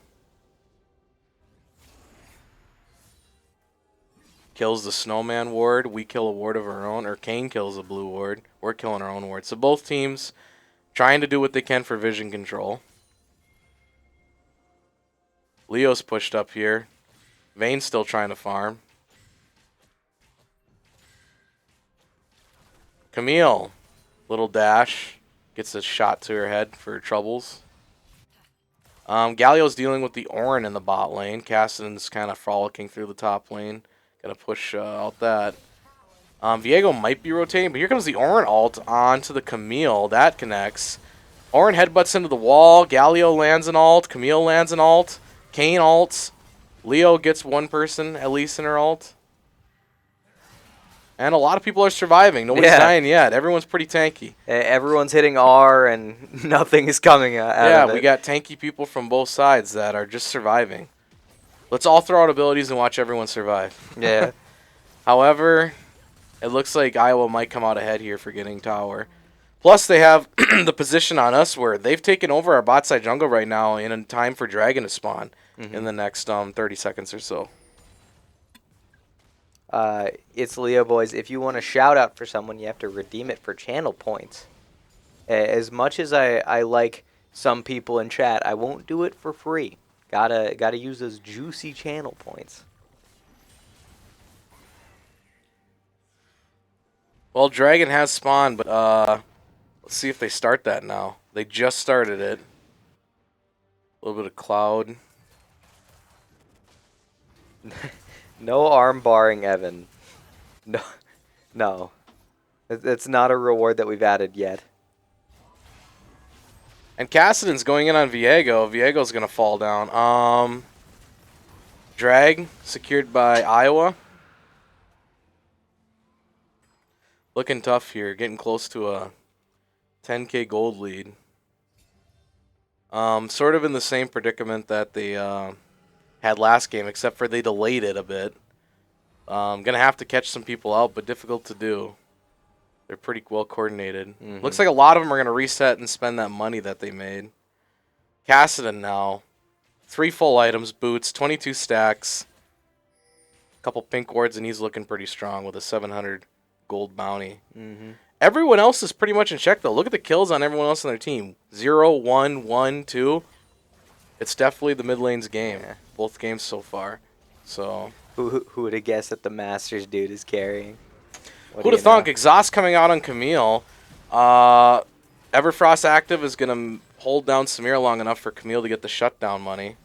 S2: Kills the snowman ward. We kill a ward of our own. Or Kane kills a blue ward. We're killing our own ward. So both teams trying to do what they can for vision control. Leo's pushed up here. Vayne's still trying to farm. Camille. Little dash. Gets a shot to her head for troubles. Galio's dealing with the Orin in the bot lane. Cassidy's kind of frolicking through the top lane. Gonna push out that. Viego might be rotating, but here comes the Orin ult onto the Camille. That connects. Orin headbutts into the wall. Galio lands an ult. Camille lands an ult. Kane ults. Leo gets one person at least in her ult. And a lot of people are surviving. Nobody's dying yet. Everyone's pretty tanky.
S1: Everyone's hitting R and nothing is coming out of it.
S2: Yeah, we got tanky people from both sides that are just surviving. Let's all throw out abilities and watch everyone survive.
S1: Yeah.
S2: However, it looks like Iowa might come out ahead here for getting tower. Plus, they have the position on us where they've taken over our bot side jungle right now in time for Dragon to spawn in the next 30 seconds or so.
S1: It's Leo, boys. If you want a shout out for someone, you have to redeem it for channel points. As much as I like some people in chat, I won't do it for free. Gotta use those juicy channel points.
S2: Well, Dragon has spawned, but let's see if they start that now. They just started it. A little bit of Cloud.
S1: No arm barring Evan. No, no. It's not a reward that we've added yet.
S2: And Cassidon's going in on Viego. Viego's going to fall down. Drag secured by Iowa. Looking tough here. Getting close to a 10k gold lead. Sort of in the same predicament that they had last game, except for they delayed it a bit. Gonna have to catch some people out, but difficult to do. They're pretty well coordinated. Looks like a lot of them are going to reset and spend that money that they made. Cassidon now. 3 full items, boots, 22 stacks. A couple pink wards, and he's looking pretty strong with a 700 gold bounty. Everyone else is pretty much in check, though. Look at the kills on everyone else on their team. 0, 1, 1, 2. It's definitely the mid lane's game.
S1: Yeah.
S2: Both games so far. So
S1: Who would have guessed that the Masters dude is carrying?
S2: who'd have thunk? Exhaust coming out on Camille. Everfrost active is going to hold down Samir long enough for Camille to get the shutdown money.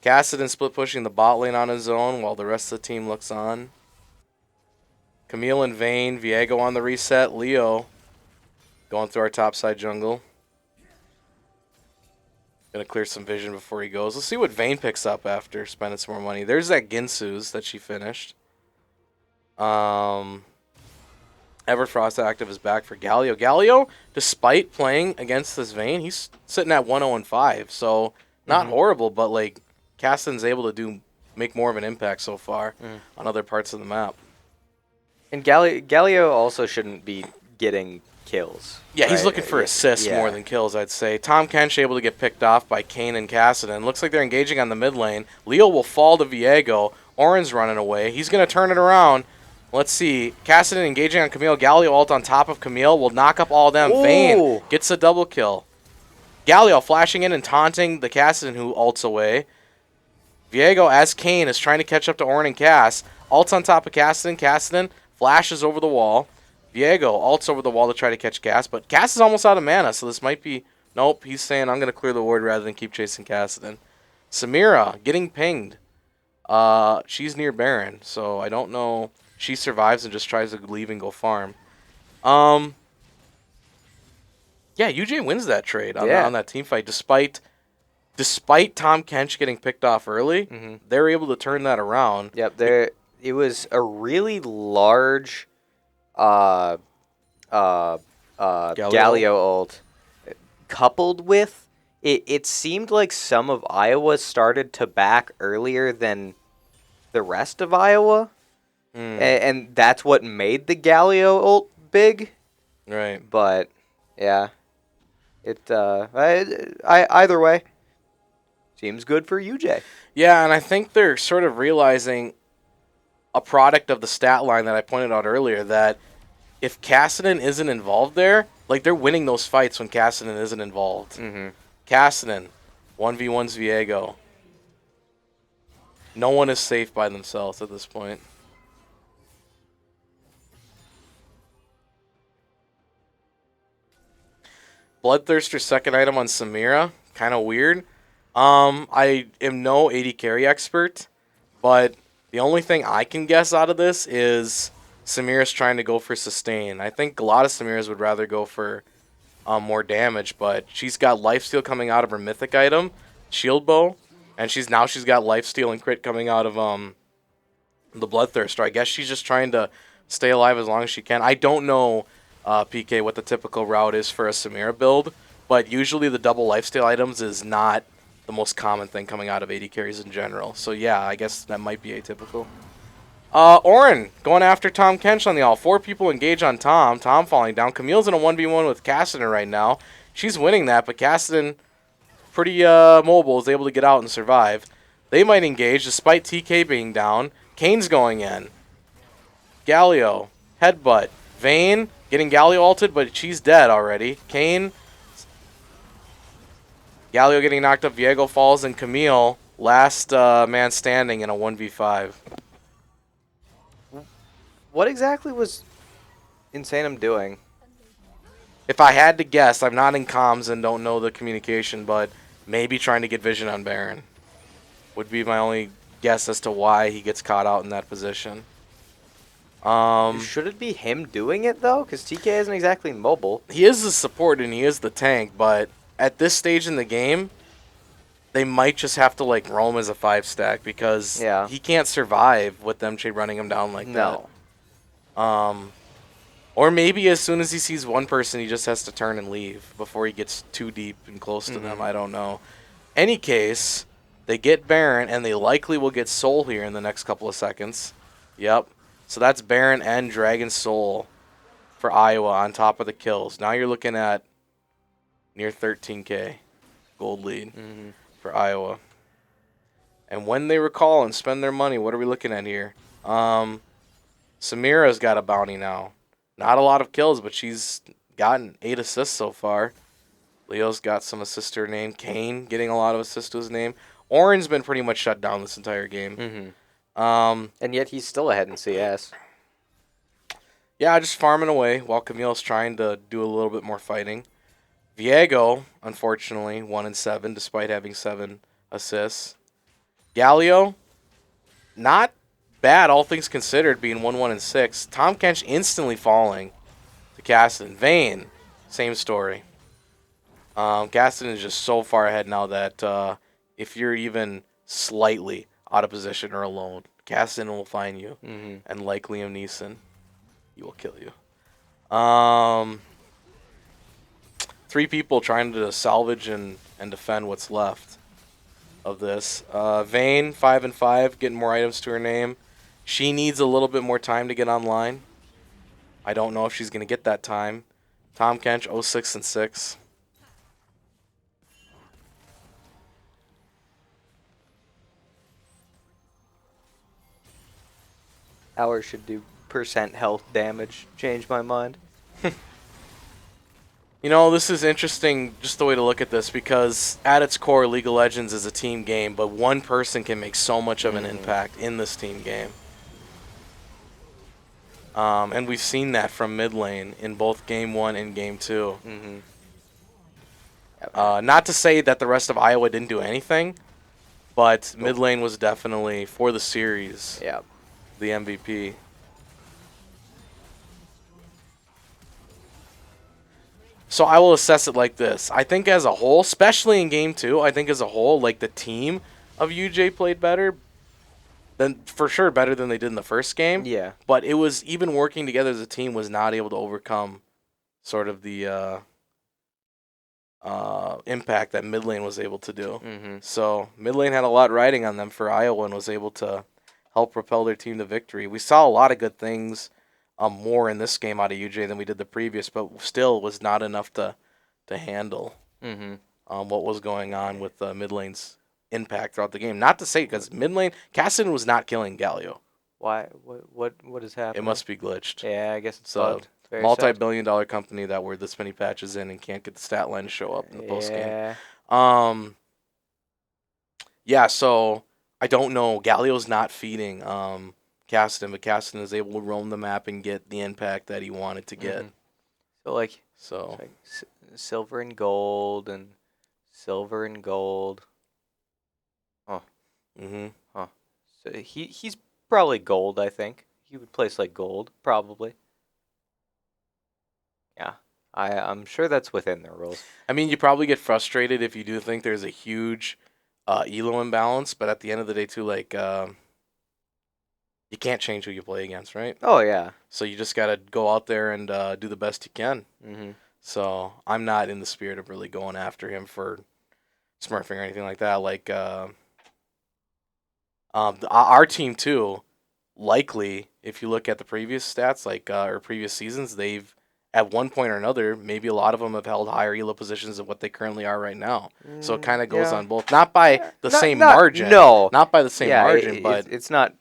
S2: Cassidon split pushing the bot lane on his own while the rest of the team looks on. Camille and Vayne, Viego on the reset. Leo going through our topside jungle. Gonna clear some vision before he goes. Let's see what Vayne picks up after spending some more money. There's that Ginsu's that she finished. Everfrost active is back for Galio. Galio, despite playing against this Vayne, he's sitting at 1-0-5. So not horrible, but like Caston's able to make more of an impact so far on other parts of the map.
S1: And Galio also shouldn't be getting kills.
S2: Yeah, he's
S1: right?
S2: looking for assists more than kills, I'd say. Tom Kench able to get picked off by Kane and Cassidon. Looks like they're engaging on the mid lane. Leo will fall to Viego. Oren's running away. He's going to turn it around. Let's see. Cassidon engaging on Camille. Galio ult on top of Camille will knock up all of them.
S1: Ooh.
S2: Vayne gets a double kill. Galio flashing in and taunting the Cassidon who ults away. Viego, as Kane, is trying to catch up to Oren and Cass. Ults on top of Cassidon. Cassidon flashes over the wall. Viego ults over the wall to try to catch Cass, but Cass is almost out of mana, so this might be... Nope, he's saying I'm going to clear the ward rather than keep chasing Cassidon. Samira getting pinged. She's near Baron, so I don't know. She survives and just tries to leave and go farm. Yeah, UJ wins that trade on that team fight. Despite Tom Kench getting picked off early, they're able to turn that around.
S1: Yep, it was a really large... Galio ult, coupled with it seemed like some of Iowa started to back earlier than the rest of Iowa, and that's what made the Galio ult big.
S2: Right.
S1: But yeah, either way seems good for UJ.
S2: Yeah, and I think they're sort of realizing a product of the stat line that I pointed out earlier, that if Cassidon isn't involved there, like they're winning those fights when Cassidon isn't involved. Cassidon, 1v1's Viego. No one is safe by themselves at this point. Bloodthirster's second item on Samira, kind of weird. I am no AD carry expert, but the only thing I can guess out of this is Samira's trying to go for sustain. I think a lot of Samiras would rather go for more damage, but she's got lifesteal coming out of her mythic item, shield bow, and she's got lifesteal and crit coming out of the Bloodthirster. I guess she's just trying to stay alive as long as she can. I don't know, PK, what the typical route is for a Samira build, but usually the double lifesteal items is not the most common thing coming out of AD carries in general. So yeah, I guess that might be atypical. Oren going after Tom Kench on the all. 4 people engage on Tom. Tom falling down. Camille's in a 1v1 with Cassidon right now. She's winning that, but Cassidon, pretty mobile, is able to get out and survive. They might engage despite TK being down. Kane's going in. Galio, headbutt. Vayne Getting Galio ulted, but she's dead already. Kane. Galio getting knocked up. Viego falls, and Camille, last man standing in a 1v5.
S1: What exactly was Insanum doing?
S2: If I had to guess, I'm not in comms and don't know the communication, but maybe trying to get vision on Baron would be my only guess as to why he gets caught out in that position.
S1: Should it be him doing it, though? Because TK isn't exactly mobile.
S2: He is the support and he is the tank, but at this stage in the game, they might just have to like roam as a 5-stack because he can't survive with them running him down like that. Or maybe as soon as he sees one person, he just has to turn and leave before he gets too deep and close to them. I don't know. Any case, they get Baron, and they likely will get Soul here in the next couple of seconds. Yep. So that's Baron and Dragon Soul for Iowa on top of the kills. Now you're looking at near 13K gold lead for Iowa. And when they recall and spend their money, what are we looking at here? Samira's got a bounty now. Not a lot of kills, but she's gotten 8 assists so far. Leo's got some assists to her name. Kane getting a lot of assists to his name. Oren's been pretty much shut down this entire game.
S1: And yet he's still ahead in CS.
S2: Yeah, just farming away while Camille's trying to do a little bit more fighting. Viego, unfortunately, 1-7 despite having 7 assists. Galio, not bad, all things considered, being 1-6. Tom Kench instantly falling to Caston. Vayne, same story. Caston is just so far ahead now that if you're even slightly out of position or alone, Caston will find you. And like Liam Neeson, he will kill you. 3 people trying to salvage and defend what's left of this. Vayne, 5-5, getting more items to her name. She needs a little bit more time to get online. I don't know if she's going to get that time. Tom Kench, 6-6.
S1: Ours should do percent health damage. Change my mind.
S2: You know, this is interesting, just the way to look at this, because at its core, League of Legends is a team game, but one person can make so much of an impact in this team game. And we've seen that from mid lane in both Game 1 and Game 2. Not to say that the rest of Iowa didn't do anything, but mid lane was definitely, for the series, the MVP. So I will assess it like this. I think as a whole, especially in Game 2, I think as a whole, like the team of UJ played better. For sure better than they did in the first game.
S1: Yeah.
S2: But it was, even working together as a team was not able to overcome sort of the impact that mid lane was able to do. So mid lane had a lot riding on them for Iowa and was able to help propel their team to victory. We saw a lot of good things more in this game out of UJ than we did the previous, but still was not enough to handle what was going on with mid lane's impact throughout the game. Not to say, because mid lane, Cassidon was not killing Galio.
S1: Why? What is happening?
S2: It must be glitched.
S1: Yeah, I guess it's
S2: So,
S1: bugged. Very
S2: multi-billion-dollar company that we're this many patches in and can't get the stat line to show up in the post game. Yeah, so I don't know. Galio's not feeding Caston, but Caston is able to roam the map and get the impact that he wanted to get.
S1: So like,
S2: So
S1: it's like silver and gold and silver and gold. Oh. Huh. So he's probably gold, I think. He would place like gold, probably. Yeah. I'm sure that's within their rules.
S2: I mean, you probably get frustrated if you do think there's a huge elo imbalance, but at the end of the day, too, like you can't change who you play against, right?
S1: Oh yeah.
S2: So you just gotta go out there and do the best you can. So I'm not in the spirit of really going after him for smurfing or anything like that. Like our team too, likely if you look at the previous stats, like or previous seasons, they've at one point or another, maybe a lot of them have held higher elo positions than what they currently are right now. So it kind of goes on both, not by the same margin.
S1: No,
S2: not by the same margin, but
S1: it's not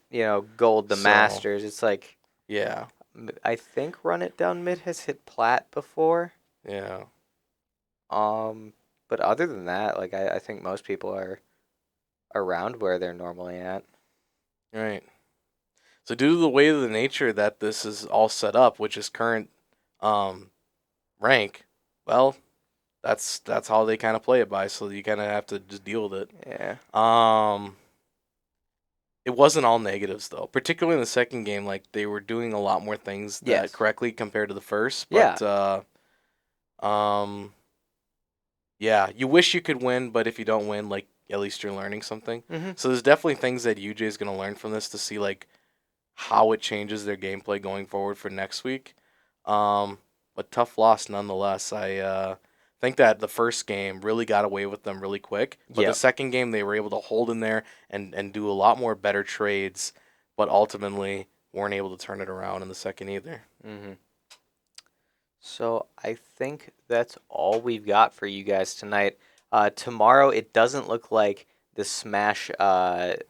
S1: gold the
S2: So-
S1: Masters. It's like
S2: yeah.
S1: I think Run It Down Mid has hit plat before.
S2: Yeah.
S1: But other than that, like I think most people are around where they're normally at.
S2: Right. So due to the way of the nature that this is all set up, which is current um, rank, well, that's how they kind of play it by. So you kind of have to just deal with
S1: Yeah.
S2: it. It wasn't all negatives though, particularly in the second game. Like they were doing a lot more things that
S1: Yes.
S2: correctly compared to the first.
S1: Yeah.
S2: But um, yeah, you wish you could win, but if you don't win, like at least you're learning something.
S1: Mhm.
S2: So there's definitely things that UJ is gonna learn from this to see like how it changes their gameplay going forward for next week. But tough loss nonetheless. I think that the first game really got away with them really quick, but the
S1: Yep.
S2: second game they were able to hold in there and do a lot more better trades, but ultimately weren't able to turn it around in the second either.
S1: Mhm. So I think that's all we've got for you guys tonight. Tomorrow, it doesn't look like the Smash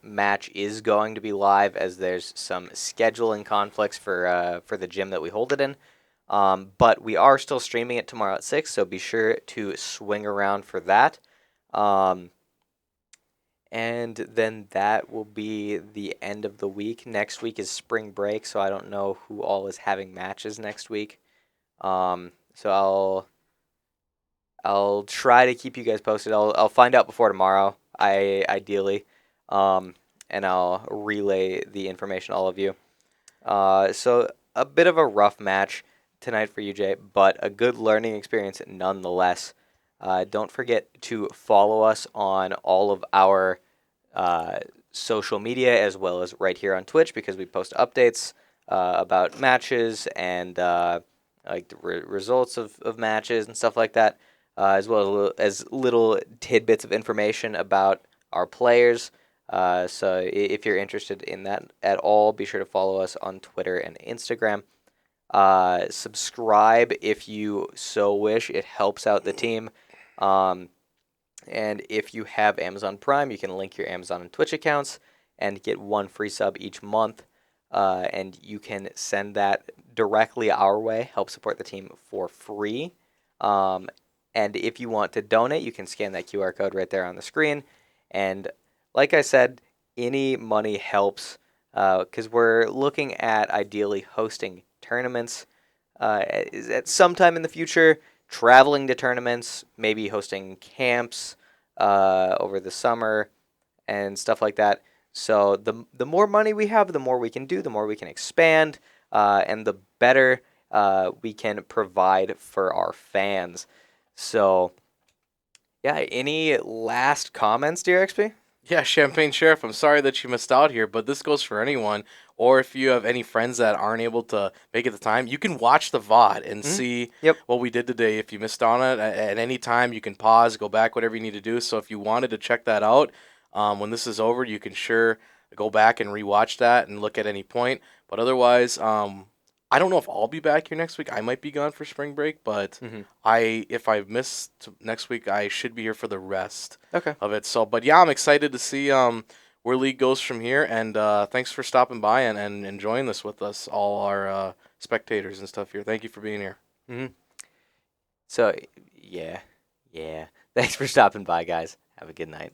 S1: match is going to be live, as there's some scheduling conflicts for the gym that we hold it in. But we are still streaming it tomorrow at 6, so be sure to swing around for that. Um, and then that will be the end of the week. Next week is spring break, so I don't know who all is having matches next week. So I'll try to keep you guys posted. I'll find out before tomorrow, I ideally, um, and I'll relay the information to all of you. So a bit of a rough match tonight for you, Jay, but a good learning experience nonetheless. Don't forget to follow us on all of our uh, social media as well as right here on Twitch, because we post updates about matches and like the results of matches and stuff like that, as well as little tidbits of information about our players. So if you're interested in that at all, be sure to follow us on Twitter and Instagram. Subscribe if you so wish. It helps out the team. Um, and if you have Amazon Prime, you can link your Amazon and Twitch accounts and get one free sub each month. And you can send that directly our way, help support the team for free. Um, and if you want to donate, you can scan that QR code right there on the screen. And like I said, any money helps, because we're looking at ideally hosting tournaments at some time in the future, traveling to tournaments, maybe hosting camps over the summer and stuff like that. So the more money we have, the more we can do, the more we can expand, and the better we can provide for our fans. So yeah, any last comments, dear XP?
S2: Yeah, Champagne Sheriff, I'm sorry that you missed out here, but this goes for anyone. Or if you have any friends that aren't able to make it the time, you can watch the VOD and
S1: Mm-hmm.
S2: see
S1: Yep.
S2: what we did today. If you missed on it at any time, you can pause, go back, whatever you need to do. So if you wanted to check that out, when this is over, you can sure go back and rewatch that and look at any point. But otherwise, I don't know if I'll be back here next week. I might be gone for spring break, but
S1: Mm-hmm.
S2: if I miss next week, I should be here for the rest
S1: Okay.
S2: of it. So, but yeah, I'm excited to see where league goes from here. And thanks for stopping by and enjoying this with us, all our spectators and stuff here. Thank you for being here.
S1: Mm-hmm. So yeah, yeah. Thanks for stopping by, guys. Have a good night.